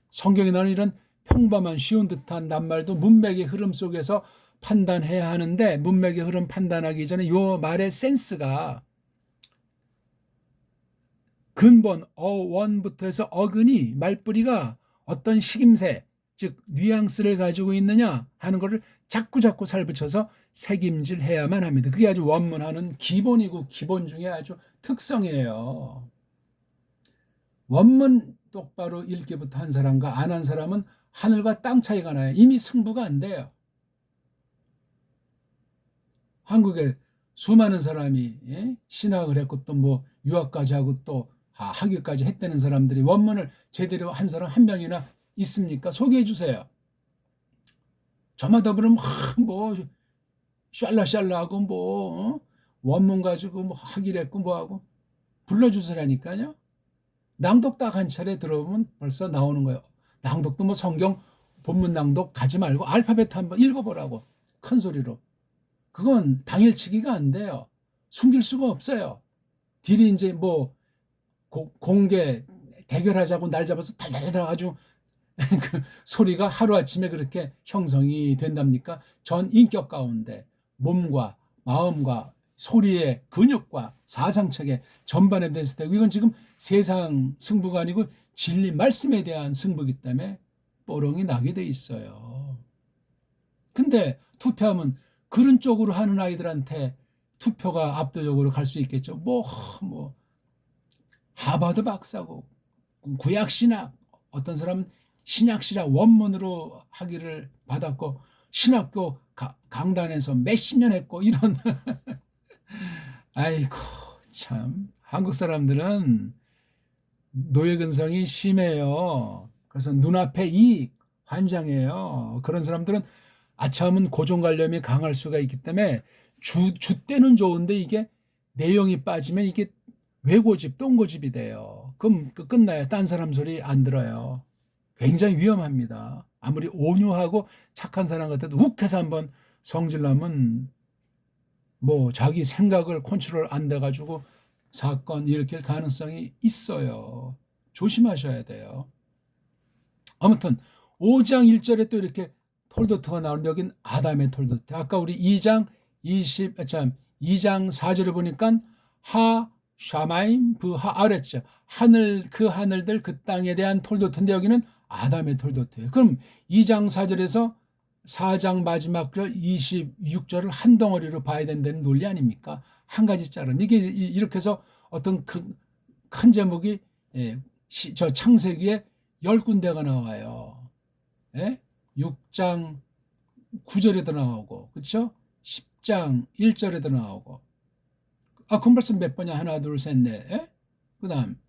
성경에 나오는 이런 평범한 쉬운 듯한 낱말도 문맥의 흐름 속에서 판단해야 하는데, 문맥의 흐름 판단하기 전에 요 말의 센스가 근본 어원부터 해서 어근이, 말뿌리가 어떤 식임새, 즉 뉘앙스를 가지고 있느냐 하는 것을 자꾸 살붙여서 새김질해야만 합니다. 그게 아주 원문하는 기본이고 기본 중에 아주 특성이에요. 원문 똑바로 읽기부터 한 사람과 안 한 사람은 하늘과 땅 차이가 나요. 이미 승부가 안 돼요. 한국에 수많은 사람이 신학을 했고 또 뭐 유학까지 하고 또 학위까지 했다는 사람들이 원문을 제대로 한 사람 한 명이나 있습니까? 소개해 주세요. 저마다 그러면 뭐 샬라하고 뭐 원문 가지고 뭐 학위를 했고 뭐 하고 불러주세요라니까요. 낭독 딱 한 차례 들어보면 벌써 나오는 거예요. 낭독도 뭐 성경 본문 낭독 가지 말고 알파벳 한번 읽어보라고, 큰 소리로. 그건 당일치기가 안 돼요. 숨길 수가 없어요. 딜이 이제 뭐 공개 대결하자고 날 잡아서 달달달 아주 그 소리가 하루아침에 그렇게 형성이 된답니까? 전 인격 가운데 몸과 마음과 소리의 근육과 사상체계 전반에 대해서 되고, 이건 지금 세상 승부가 아니고 진리 말씀에 대한 승부이기 때문에 뽀롱이 나게 돼 있어요. 근데 투표하면 그런 쪽으로 하는 아이들한테 투표가 압도적으로 갈 수 있겠죠. 뭐 하버드 박사고 구약신학, 어떤 사람은 신약신학 원문으로 학위를 받았고 신학교 강단에서 몇십 년 했고 이런 아이고 참 한국 사람들은 노예근성이 심해요. 그래서 눈앞에 이익 환장해요. 그런 사람들은 아차하면 고정관념이 강할 수가 있기 때문에 주 때는 좋은데 이게 내용이 빠지면 이게 외고집, 똥고집이 돼요. 그럼 끝나요. 딴 사람 소리 안 들어요. 굉장히 위험합니다. 아무리 온유하고 착한 사람 같아도 욱해서 한번 성질나면 뭐 자기 생각을 컨트롤 안 돼가지고 사건 일으킬 가능성이 있어요. 조심하셔야 돼요. 아무튼 5장 1절에 또 이렇게 톨도트가 나오는데 여긴 아담의 톨도트. 아까 우리 2장 4절에 보니까 하 샤마임 부하 아랬죠. 그 하늘들 그 땅에 대한 톨도트인데 여기는 아담의 톨도트예요. 그럼 2장 4절에서 4장 마지막 절 26절을 한 덩어리로 봐야 된다는 논리 아닙니까? 한 가지 자름. 이게 이렇게 해서 어떤 큰 제목이 저 창세기에 10군데가 나와요. 6장 9절에도 나오고, 그렇죠? 10장 1절에도 나오고. 그럼 벌써 몇 번이야? 하나, 둘, 셋, 넷. 그 다음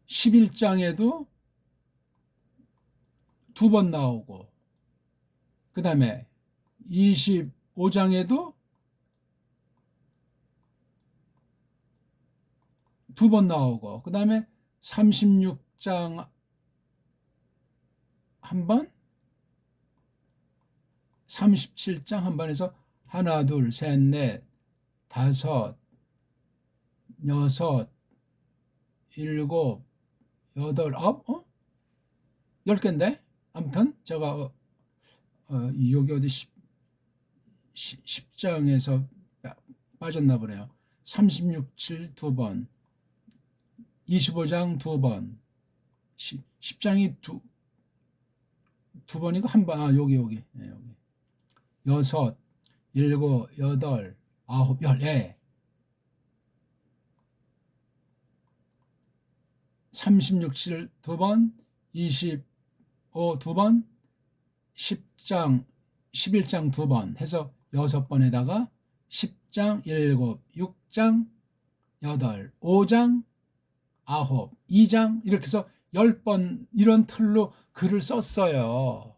11장에도 2번 나오고, 그 다음에 25장에도 2번 나오고, 그 다음에 36장 한 번, 37장 한 번에서 하나, 둘, 셋, 넷, 다섯, 여섯, 일곱, 여덟, 아홉, 10개인데? 아무튼 제가 여기 어디 10장에서 빠졌나 보네요. 36, 7 2번, 25장 2번, 10장이 두 번이고 한 번, 여기. 여기. 6, 7, 8, 9, 10. 36, 7 2번, 25 2번, 10장 11장 2번 해서 6번에다가 10장 7, 6장 8, 5장 9, 2장 이렇게 해서 10번 이런 틀로 글을 썼어요.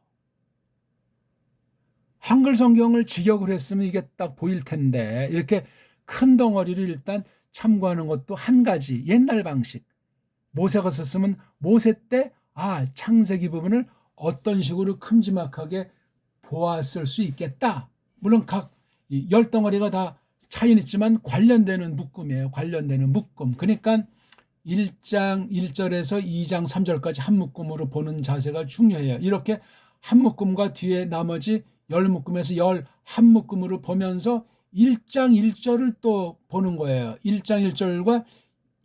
한글 성경을 직역을 했으면 이게 딱 보일 텐데 이렇게 큰 덩어리를 일단 참고하는 것도 한 가지 옛날 방식. 모세가 썼으면 모세 때 창세기 부분을 어떤 식으로 큼지막하게 보았을 수 있겠다. 물론 각 10덩어리가 다 차이는 있지만 관련되는 묶음이에요. 관련되는 묶음. 그러니까 1장 1절에서 2장 3절까지 한 묶음으로 보는 자세가 중요해요. 이렇게 한 묶음과 뒤에 나머지 10묶음에서 11묶음으로 보면서 1장 1절을 또 보는 거예요. 1장 1절과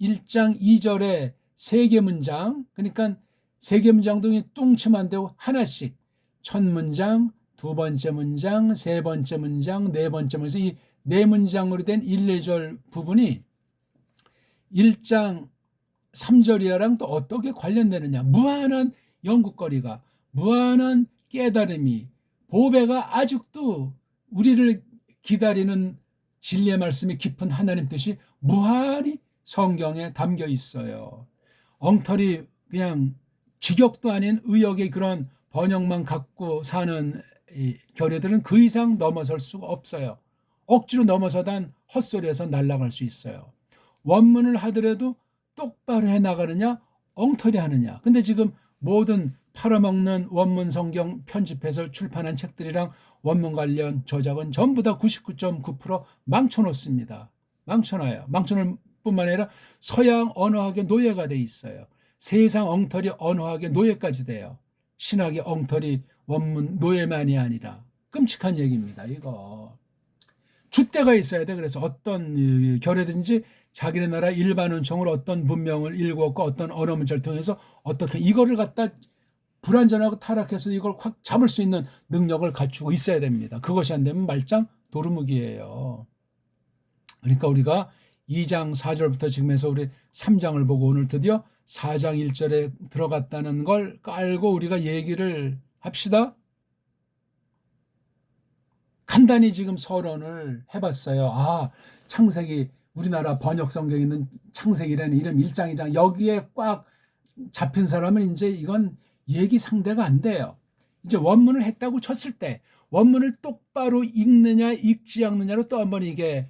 1장 2절의 세 개 문장, 그러니까 세 개 문장도 뚱치면 되고 하나씩 첫 문장, 두 번째 문장, 세 번째 문장, 네 번째 문장, 이 네 문장으로 된 1, 2절 부분이 1장 3절이랑 또 어떻게 관련되느냐. 무한한 연구거리가, 무한한 깨달음이, 보배가 아직도 우리를 기다리는 진리의 말씀이 깊은 하나님 뜻이 무한히 성경에 담겨 있어요. 엉터리 그냥 직역도 아닌 의역의 그런 번역만 갖고 사는 교리들은 그 이상 넘어설 수가 없어요. 억지로 넘어서단 헛소리에서 날아갈 수 있어요. 원문을 하더라도 똑바로 해나가느냐 엉터리 하느냐. 근데 지금 모든 팔아먹는 원문 성경 편집해서 출판한 책들이랑 원문 관련 저작은 전부 다 99.9% 망쳐놓습니다. 망쳐놔요. 망쳐놓을 뿐만 아니라 서양 언어학의 노예가 돼 있어요. 세상 엉터리 언어학의 노예까지 돼요. 신학의 엉터리 원문 노예만이 아니라. 끔찍한 얘기입니다. 이거 줏대가 있어야 돼. 그래서 어떤 결이든지 자기네 나라 일반 은총을 어떤 문명을 일구었고 어떤 언어 문자를 통해서 어떻게 이거를 갖다 불완전하고 타락해서 이걸 확 잡을 수 있는 능력을 갖추고 있어야 됩니다. 그것이 안 되면 말짱 도루묵이에요. 그러니까 우리가 2장 4절부터 지금 해서 우리 3장을 보고 오늘 드디어 4장 1절에 들어갔다는 걸 깔고 우리가 얘기를 합시다. 간단히 지금 서론을 해봤어요. 창세기 우리나라 번역 성경에 있는 창세기라는 이름 1장 2장 여기에 꽉 잡힌 사람은 이제 이건 얘기 상대가 안 돼요. 이제 원문을 했다고 쳤을 때 원문을 똑바로 읽느냐 읽지 않느냐로 또 한번 이게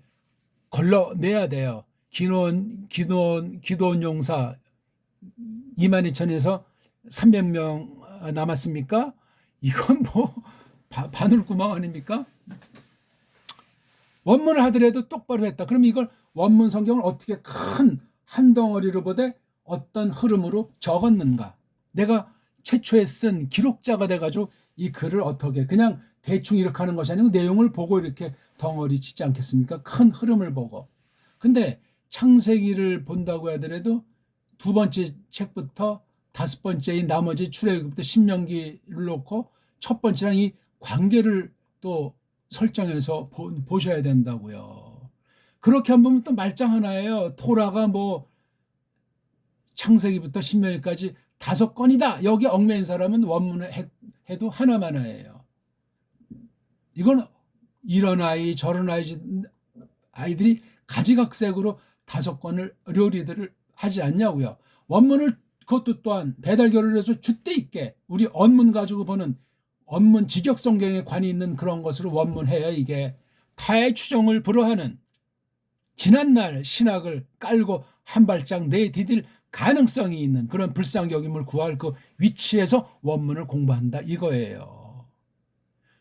걸러내야 돼요. 기도원 용사 22,000에서 300명 남았습니까? 이건 뭐 바늘구멍 아닙니까? 원문을 하더라도 똑바로 했다. 그럼 이걸 원문 성경을 어떻게 큰 한 덩어리로 보되 어떤 흐름으로 적었는가? 내가 최초에 쓴 기록자가 돼가지고 이 글을 어떻게 그냥 대충 이렇게 하는 것이 아니고 내용을 보고 이렇게 덩어리 치지 않겠습니까? 큰 흐름을 보고. 근데 창세기를 본다고 하더라도 두 번째 책부터 다섯 번째인 나머지 출애굽부터 신명기를 놓고 첫 번째랑 이 관계를 또 설정해서 보셔야 된다고요. 그렇게 한 보면 또 말짱 하나예요. 토라가 뭐 창세기부터 신명기까지 5권이다. 여기 얽매인 사람은 원문을 해도 하나만 해요. 이건 이런 아이 저런 아이들이 가지각색으로 5권을 요리들을 하지 않냐고요. 원문을 그것도 또한 배달결을 해서 줏대 있게 우리 언문 가지고 보는 언문 직역 성경에 관이 있는 그런 것으로 원문해야 이게 타의 추종을 불허하는 지난날 신학을 깔고 한 발짝 내디딜 가능성이 있는 그런 불쌍여김을 구할 그 위치에서 원문을 공부한다 이거예요.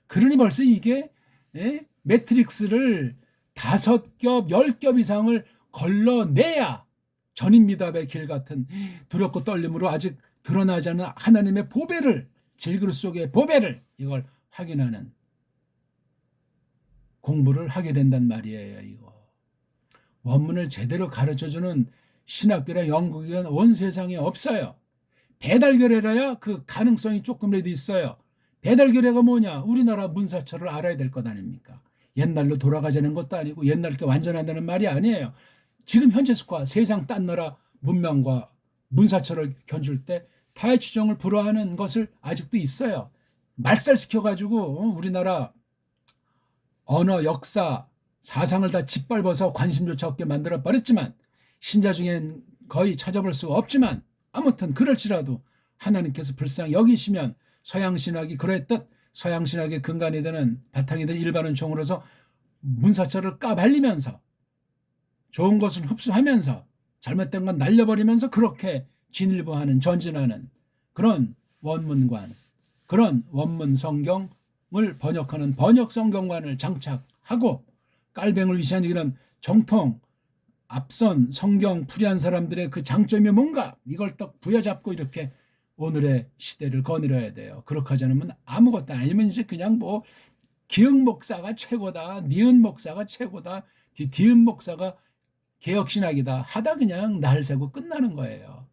그러니 벌써 이게 매트릭스를 5겹 10겹 이상을 걸러내야 전인미답의 길 같은 두렵고 떨림으로 아직 드러나지 않은 하나님의 보배를 질그릇 속의 보배를 이걸 확인하는 공부를 하게 된단 말이에요. 이거 원문을 제대로 가르쳐주는 신학교나 연구기관 온 세상에 없어요. 배달결례라야 그 가능성이 조금이라도 있어요. 배달결례가 뭐냐? 우리나라 문사철을 알아야 될 것 아닙니까? 옛날로 돌아가자는 것도 아니고 옛날 게 완전하다는 말이 아니에요. 지금 현재 속과 세상 딴 나라 문명과 문사철을 견줄 때 타의 추종을 불허하는 것을 아직도 있어요. 말살시켜가지고 우리나라 언어, 역사, 사상을 다 짓밟아서 관심조차 없게 만들어버렸지만 신자 중엔 거의 찾아볼 수가 없지만 아무튼 그럴지라도 하나님께서 불쌍히 여기시면 서양신학이 그랬듯 서양신학의 근간이 되는 바탕이 되는 일반 은총으로서 문사철을 까발리면서 좋은 것을 흡수하면서 잘못된 건 날려버리면서 그렇게 진일보하는 전진하는 그런 원문관, 그런 원문 성경을 번역하는 번역 성경관을 장착하고 깔뱅을 위시한 이런 정통 앞선 성경 풀이한 사람들의 그 장점이 뭔가 이걸 딱 부여잡고 이렇게 오늘의 시대를 거느려야 돼요. 그렇게 하지 않으면 아무것도 아니면 이제 그냥 뭐 기흥 목사가 최고다, 니은 목사가 최고다, 디은 목사가 개혁신학이다 하다 그냥 날 새고 끝나는 거예요.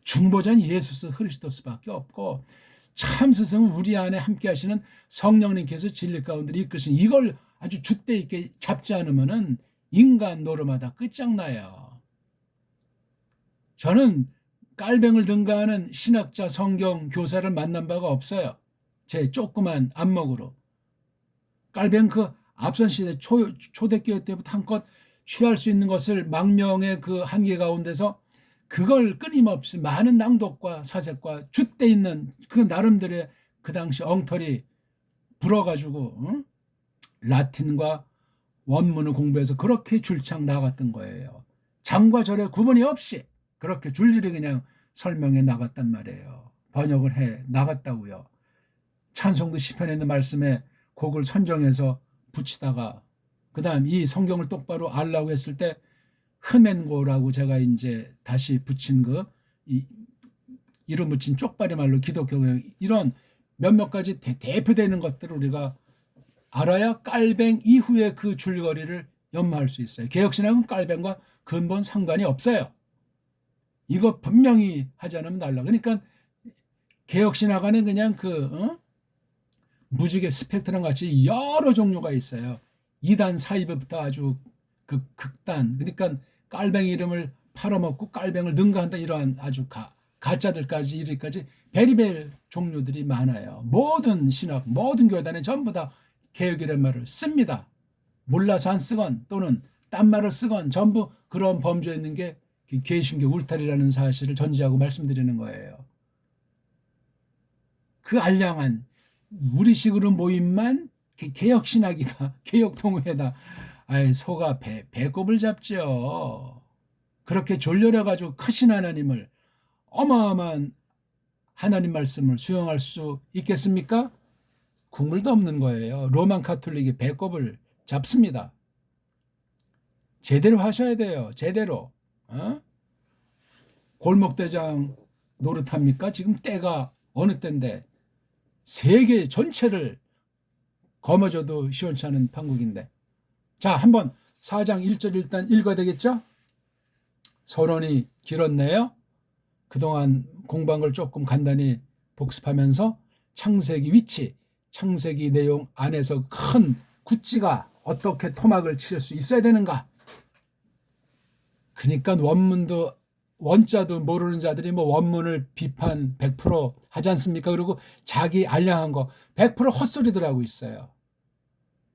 중보자는 예수스 그리스도스밖에 없고 참 스승은 우리 안에 함께 하시는 성령님께서 진리 가운데 이끄신 이걸 아주 줏대 있게 잡지 않으면은 인간 노름하다 끝장나요. 저는 깔뱅을 등가하는 신학자 성경 교사를 만난 바가 없어요. 제 조그만 안목으로. 깔뱅 그 앞선 시대 초대교회 때부터 한껏 취할 수 있는 것을 망명의 그 한계 가운데서 그걸 끊임없이 많은 낭독과 사색과 줏대 있는 그 나름대로의 그 당시 엉터리 불어가지고 라틴과 원문을 공부해서 그렇게 줄창 나갔던 거예요. 장과 절의 구분이 없이 그렇게 줄줄이 그냥 설명해 나갔단 말이에요. 번역을 해 나갔다고요. 찬송도 시편에 있는 말씀에 곡을 선정해서 붙이다가 그 다음 이 성경을 똑바로 알라고 했을 때 흐멘고라고 제가 이제 다시 붙인 이름 붙인 쪽발이 말로 기독교 이런 몇몇 가지 대표되는 것들을 우리가 알아야 깔뱅 이후에 그 줄거리를 연마할 수 있어요. 개혁신학은 깔뱅과 근본 상관이 없어요. 이거 분명히 하지 않으면 날라. 그러니까 개혁신학 안에 그냥 무지개 스펙트럼 같이 여러 종류가 있어요. 2단 사이부터 아주 그 극단, 그러니까 깔뱅 이름을 팔아먹고 깔뱅을 능가한다 이러한 아주 가짜들까지 이르기까지 베리벨 종류들이 많아요. 모든 신학, 모든 교단에 전부 다 개혁이라는 말을 씁니다. 몰라서 안 쓰건 또는 딴 말을 쓰건 전부 그런 범주에 있는 게 개신교 울타리라는 사실을 전제하고 말씀드리는 거예요. 그 알량한 우리식으로 모임만 개혁신학이다, 개혁통회다. 아이, 소가 배꼽을 잡죠. 그렇게 졸려가지고 크신 하나님을 어마어마한 하나님 말씀을 수용할 수 있겠습니까? 국물도 없는 거예요. 로만 카톨릭이 배꼽을 잡습니다. 제대로 하셔야 돼요. 제대로. 골목대장 노릇합니까? 지금 때가 어느 때인데 세계 전체를 거머져도 시원치 않은 판국인데. 자, 한번 4장 1절 일단 읽어야 되겠죠? 서론이 길었네요. 그동안 공부한 걸 조금 간단히 복습하면서 창세기 위치, 창세기 내용 안에서 큰 구찌가 어떻게 토막을 칠 수 있어야 되는가. 그러니까 원문도 원자도 모르는 자들이 뭐 원문을 비판 100% 하지 않습니까? 그리고 자기 알량한 거 100% 헛소리들 하고 있어요.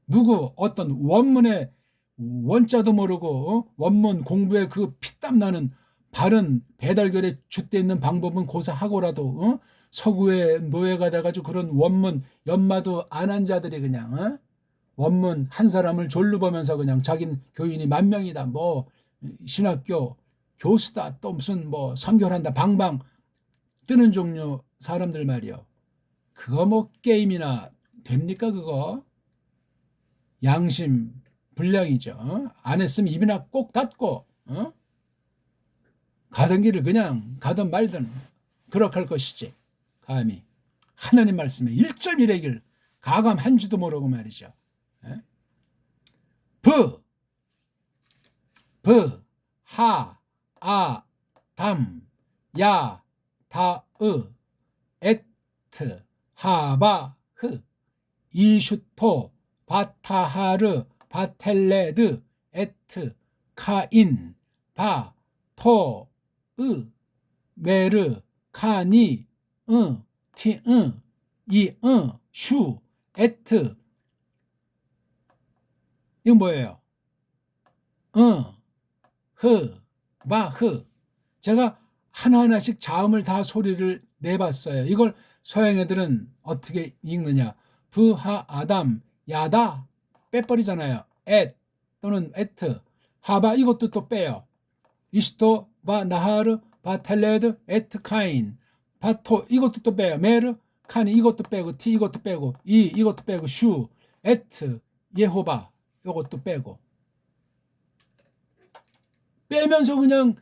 누구 어떤 원문의 원자도 모르고 원문 공부에 그 피땀 나는 바른 배달결에 줏대 있는 방법은 고사하고라도 서구의 노예가 돼가지고 그런 원문 연마도 안 한 자들이 그냥 원문 한 사람을 졸로 보면서 그냥 자긴 교인이 만명이다, 뭐 신학교 교수다, 또 무슨 뭐 선교한다 방방 뜨는 종류 사람들 말이요. 그거 뭐 게임이나 됩니까? 그거 양심 불량이죠. 안 했으면 입이나 꼭 닫고 가던 길을 그냥 가든 말든 그렇게 할 것이지. 감히 하나님 말씀에 1절 1회길 가감한지도 모르고 말이죠. 하, 아, 담, 야, 다으, 에트, 하바, 흐, 이슈토, 바타하르, 바텔레드, 에트, 카인, 바, 토, 으, 메르, 카니, 티, 이, 슈, 에트. 이건 뭐예요? 흐, 바, 흐. 제가 하나하나씩 자음을 다 소리를 내봤어요. 이걸 서양 애들은 어떻게 읽느냐? 브하 아담 야다 빼버리잖아요. 앳 또는 에트 하바 이것도 또 빼요. 이스토 바 나하르 바 텔레드 에트 카인 바토 이것도 또 빼요. 메르 카니 이것도 빼고 티 이것도 빼고 이것도 빼고 슈 에트 예호바 이것도 빼고 빼면서 그냥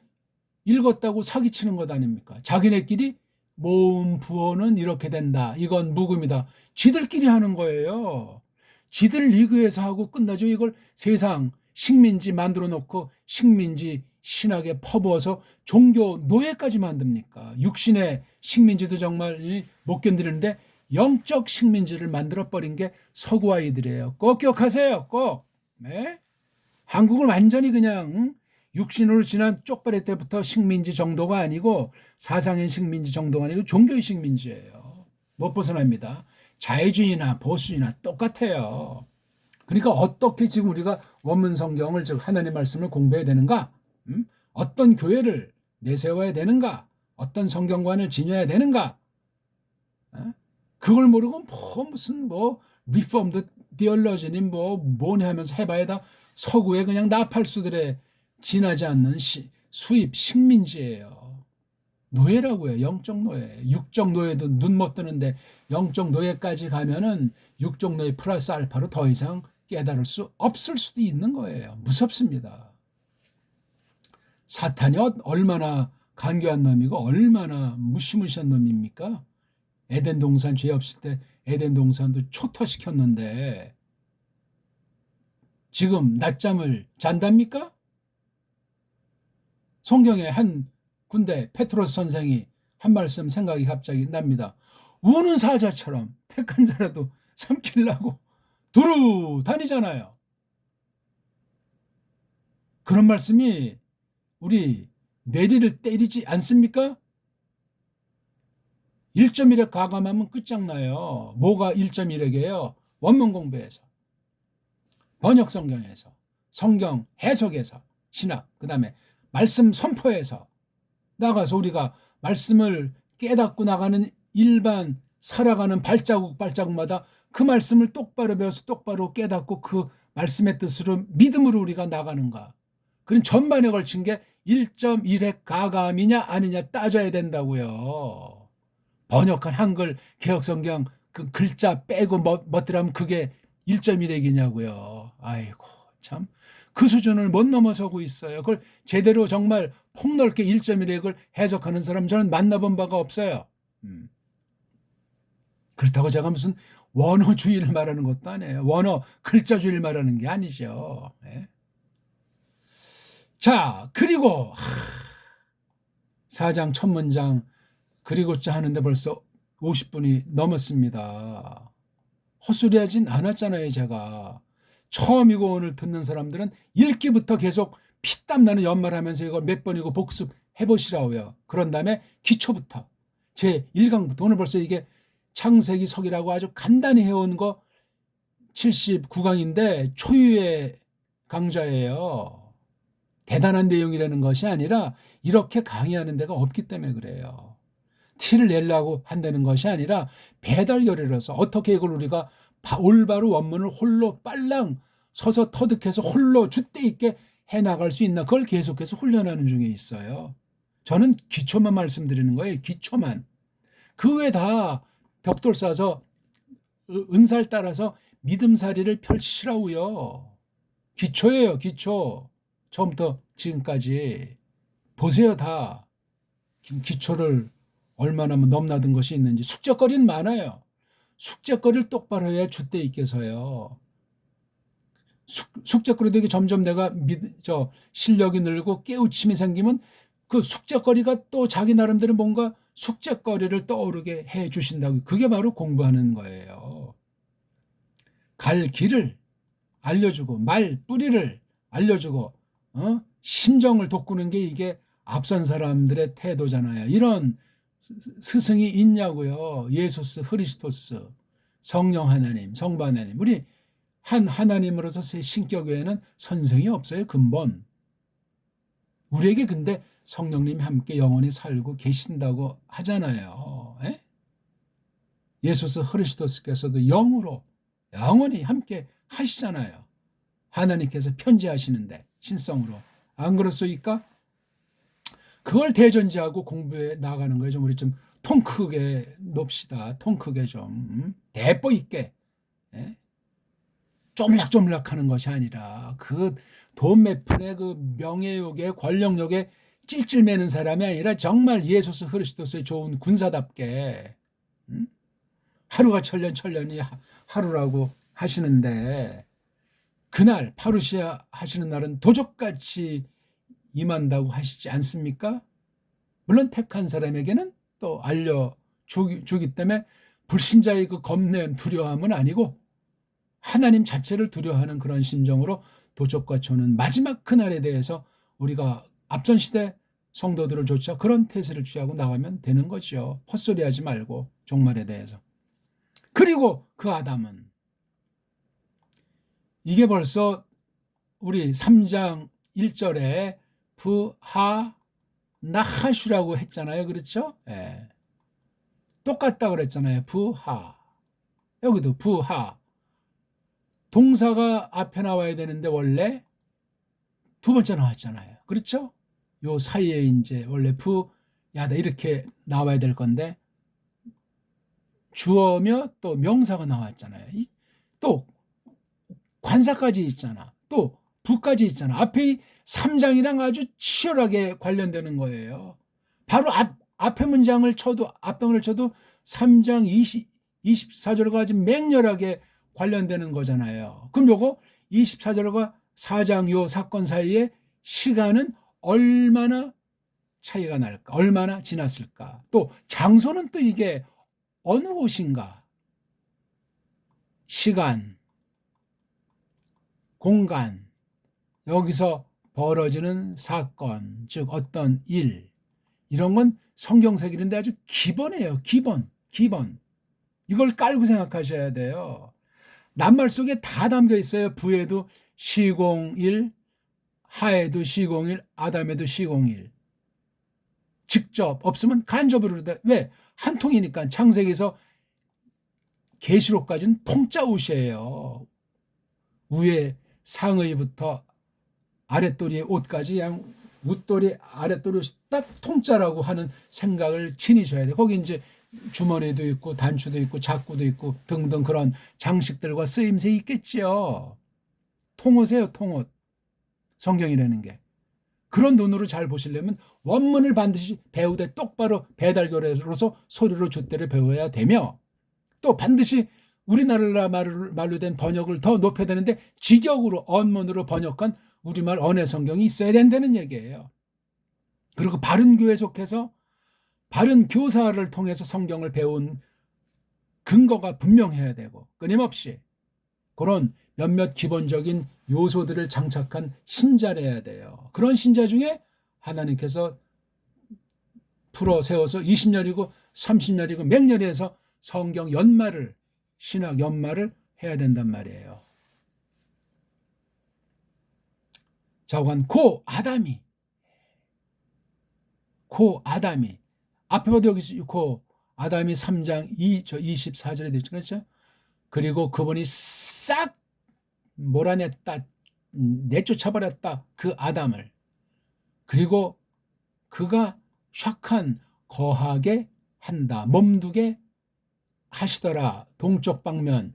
읽었다고 사기치는 것 아닙니까? 자기네끼리 모음 부어는 이렇게 된다. 이건 묵음이다. 지들끼리 하는 거예요. 지들 리그에서 하고 끝나죠. 이걸 세상 식민지 만들어 놓고 식민지 신학에 퍼부어서 종교 노예까지 만듭니까? 육신의 식민지도 정말 못 견디는데 영적 식민지를 만들어버린 게 서구 아이들이에요. 꼭 기억하세요. 꼭. 네? 한국을 완전히 그냥 육신으로 지난 쪽발이 때부터 식민지 정도가 아니고 사상의 식민지 정도가 아니고 종교의 식민지예요. 못 벗어납니다. 자유주의나 보수주의나 똑같아요. 그러니까 어떻게 지금 우리가 원문 성경을 즉 하나님의 말씀을 공부해야 되는가? 어떤 교회를 내세워야 되는가? 어떤 성경관을 지녀야 되는가? 그걸 모르고 무슨 리폼드 디얼러지니 뭐냐 하면서 해봐야 다 서구의 그냥 나팔수들의 지나지 않는 수입 식민지예요. 노예라고요. 영적 노예. 육적 노예도 눈 못 뜨는데 영적 노예까지 가면은 육적 노예 플러스 알파로 더 이상 깨달을 수 없을 수도 있는 거예요. 무섭습니다. 사탄이 얼마나 간교한 놈이고 얼마나 무시무시한 놈입니까? 에덴 동산 죄 없을 때 에덴 동산도 초토시켰는데 지금 낮잠을 잔답니까? 성경에 한 군데 페트로스 선생이 한 말씀 생각이 갑자기 납니다. 우는 사자처럼 택한 자라도 삼키려고 두루 다니잖아요. 그런 말씀이 우리 뇌리를 때리지 않습니까? 1.1에 가감하면 끝장나요. 뭐가 1.1에게요? 원문 공부에서, 번역 성경에서, 성경 해석에서, 신학, 그 다음에 말씀 선포에서 나가서 우리가 말씀을 깨닫고 나가는 일반 살아가는 발자국마다 그 말씀을 똑바로 배워서 똑바로 깨닫고 그 말씀의 뜻으로 믿음으로 우리가 나가는가. 그런 전반에 걸친 게 1.1획 가감이냐 아니냐 따져야 된다고요. 번역한 한글 개혁성경 그 글자 빼고 멋들하면 그게 1.1획이냐고요. 아이고 참. 그 수준을 못 넘어서고 있어요. 그걸 제대로 정말 폭넓게 1.1획을 해석하는 사람 저는 만나본 바가 없어요. 그렇다고 제가 무슨 원어주의를 말하는 것도 아니에요. 원어 글자주의를 말하는 게 아니죠. 네. 자, 그리고 4장 첫 문장 그리고자 하는데 벌써 50분이 넘었습니다. 헛소리하진 않았잖아요, 제가. 처음이고 오늘 듣는 사람들은 읽기부터 계속 피땀 나는 연말하면서 이걸 몇 번이고 복습해보시라고요. 그런 다음에 기초부터 제 1강부터 오늘 벌써 이게 창세기 서기라고 아주 간단히 해온 거 79강인데 초유의 강좌예요. 대단한 내용이라는 것이 아니라 이렇게 강의하는 데가 없기 때문에 그래요. 티를 내려고 한다는 것이 아니라 배달결이라서 어떻게 이걸 우리가 올바로 원문을 홀로 빨랑 서서 터득해서 홀로 줏대 있게 해나갈 수 있나 그걸 계속해서 훈련하는 중에 있어요. 저는 기초만 말씀드리는 거예요. 기초만. 그 외에 다 벽돌 쏴서 은살 따라서 믿음살이를 펼치시라고요. 기초예요. 기초. 처음부터 지금까지 보세요. 다 기초를 얼마나 넘나든 것이 있는지. 숙제거리는 많아요. 숙제거리를 똑바로 해야 줏대 있게서요. 숙제거리도 이게 점점 내가 실력이 늘고 깨우침이 생기면 그 숙제거리가 또 자기 나름대로 뭔가 숙제거리를 떠오르게 해 주신다고. 그게 바로 공부하는 거예요. 갈 길을 알려주고 말 뿌리를 알려주고 심정을 돋구는 게 이게 앞선 사람들의 태도잖아요. 이런 스승이 있냐고요. 예수스, 흐리스토스, 성령 하나님, 성부 하나님. 우리 한 하나님으로서 새 신격 외에는 선생이 없어요. 근본. 우리에게 근데 성령님이 함께 영원히 살고 계신다고 하잖아요. 에? 예수스 그리스도께서도 영으로 영원히 함께 하시잖아요. 하나님께서 편지하시는데 신성으로. 안 그렇습니까? 그걸 대전제하고 공부해 나가는 거예요. 좀 우리 좀 통 크게 놉시다. 통 크게 좀 대포 있게. 예? 쪼물락쪼물락 하는 것이 아니라 그 돈 몇 푼의 그 명예욕에 권력욕에 찔찔매는 사람이 아니라 정말 예수스 그리스도의 좋은 군사답게 하루가 천년이 하루라고 하시는데 그날 파루시아 하시는 날은 도적같이 임한다고 하시지 않습니까? 물론 택한 사람에게는 또 알려주기 때문에 불신자의 그 겁냄 두려움은 아니고 하나님 자체를 두려워하는 그런 심정으로 도적과 초는 마지막 그날에 대해서 우리가 앞전 시대 성도들을 조차 그런 태세를 취하고 나가면 되는 거죠. 헛소리하지 말고 종말에 대해서. 그리고 그 아담은 이게 벌써 우리 3장 1절에 부하 나하슈라고 했잖아요. 그렇죠? 예. 똑같다 그랬잖아요. 부하. 여기도 부하. 동사가 앞에 나와야 되는데 원래 두 번째 나왔잖아요. 그렇죠? 요 사이에 이제 원래 부야다 이렇게 나와야 될 건데 주어며 또 명사가 나왔잖아요. 또 관사까지 있잖아. 또 부까지 있잖아. 앞에 3장이랑 아주 치열하게 관련되는 거예요. 바로 앞에 문장을 쳐도 앞덩을 쳐도 3장 24절과 아주 맹렬하게 관련되는 거잖아요. 그럼 요거 24절과 4장 요 사건 사이에 시간은 얼마나 차이가 날까? 얼마나 지났을까? 또 장소는 또 이게 어느 곳인가? 시간, 공간, 여기서 벌어지는 사건, 즉 어떤 일, 이런 건 성경색인데 아주 기본이에요. 기본. 이걸 깔고 생각하셔야 돼요. 낱말 속에 다 담겨 있어요. 부에도 시공일, 하에도 시공일, 아담에도 시공일. 직접 없으면 간접으로. 왜? 한 통이니까. 창세기에서 계시록까지는 통짜 옷이에요. 위에 상의부터 아랫도리의 옷까지 그냥 윗도리 아랫도리 옷이 딱 통짜라고 하는 생각을 지니셔야 돼요. 거기 이제 주머니도 있고 단추도 있고 작구도 있고 등등 그런 장식들과 쓰임새 있겠지요. 통옷이에요. 통옷. 성경이라는 게. 그런 눈으로 잘 보시려면 원문을 반드시 배우되 똑바로 배달교래로서 소리로 줏대를 배워야 되며 또 반드시 우리나라 말로 된 번역을 더 높여야 되는데 직역으로 언문으로 번역한 우리말 언어 성경이 있어야 된다는 얘기예요. 그리고 바른 교회 속해서 바른 교사를 통해서 성경을 배운 근거가 분명해야 되고 끊임없이 그런 몇몇 기본적인 요소들을 장착한 신자래야 돼요. 그런 신자 중에 하나님께서 풀어 세워서 20년이고 30년이고 맹년에서 성경 연말을 신학 연말을 해야 된단 말이에요. 자, 고 아담이 앞에 봐도 여기 고 아담이 3장 24절에 되어 있죠. 그렇죠? 그리고 그분이 싹 몰아냈다, 내쫓아버렸다 그 아담을. 그리고 그가 샥한 거하게 한다, 몸두게 하시더라. 동쪽 방면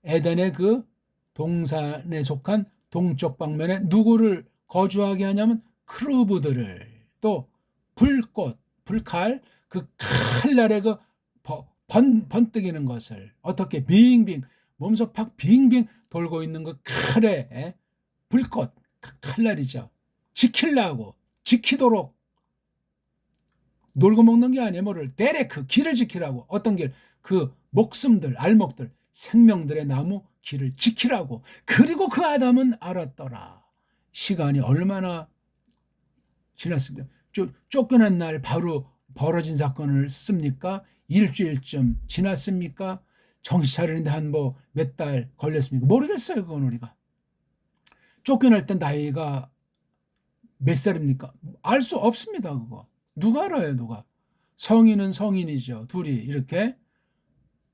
에덴의 그 동산에 속한 동쪽 방면에 누구를 거주하게 하냐면 크루브들을, 또 불꽃, 불칼, 그 칼날에 그 번뜩이는 것을 어떻게 빙빙 몸소 팍 빙빙 돌고 있는 그 칼에 불꽃, 칼날이죠. 지키도록 놀고 먹는 게 아니에요. 뭐를 데레크 길을 지키라고. 어떤 길? 그 목숨들, 알목들, 생명들의 나무 길을 지키라고. 그리고 그 아담은 알았더라. 시간이 얼마나 지났습니까? 쫓겨난 날 바로 벌어진 사건을 씁니까? 일주일쯤 지났습니까? 정신 차리는데 한 뭐 몇 달 걸렸습니까? 모르겠어요. 그건 우리가. 쫓겨날 때 나이가 몇 살입니까? 알 수 없습니다. 그거. 누가 알아요? 누가. 성인은 성인이죠. 둘이 이렇게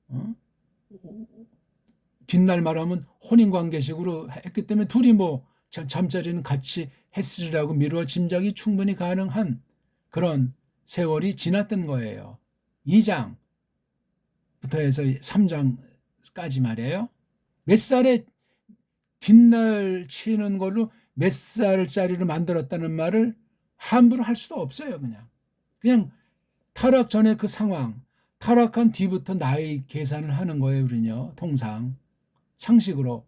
어? 뒷날 말하면 혼인관계식으로 했기 때문에 둘이 뭐 잠자리는 같이 했으리라고 미루어 짐작이 충분히 가능한 그런 세월이 지났던 거예요. 2장부터 해서 3장까지 말이에요. 몇 살에 뒷날 치는 걸로 몇 살짜리로 만들었다는 말을 함부로 할 수도 없어요. 그냥 타락 전에 그 상황, 타락한 뒤부터 나이 계산을 하는 거예요. 우리는요. 통상 상식으로.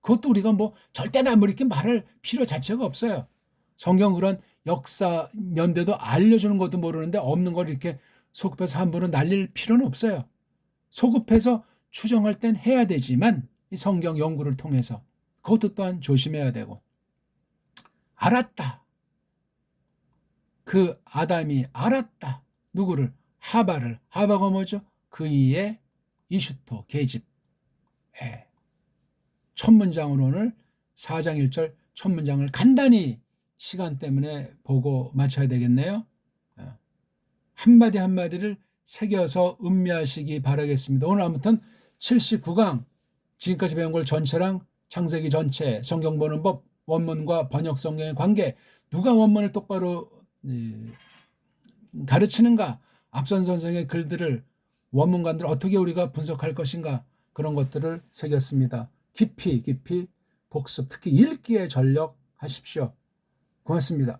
그것도 우리가 뭐 절대 뭐 이렇게 말할 필요 자체가 없어요. 성경 그런 역사 연대도 알려주는 것도 모르는데 없는 걸 이렇게 소급해서 함부로 날릴 필요는 없어요. 소급해서 추정할 땐 해야 되지만 이 성경 연구를 통해서 그것도 또한 조심해야 되고. 알았다. 그 아담이 알았다. 누구를? 하바를. 하바가 뭐죠? 그이의 이슈토, 계집. 예. 첫 문장으로 오늘 4장 1절 첫 문장을 간단히 시간 때문에 보고 마쳐야 되겠네요. 한마디 한마디를 새겨서 음미하시기 바라겠습니다. 오늘 아무튼 79강 지금까지 배운 걸 전체랑 창세기 전체, 성경 보는 법, 원문과 번역 성경의 관계, 누가 원문을 똑바로 가르치는가, 앞선 선생의 글들을 원문관들 어떻게 우리가 분석할 것인가, 그런 것들을 새겼습니다. 깊이 복습, 특히 읽기에 전력하십시오. 고맙습니다.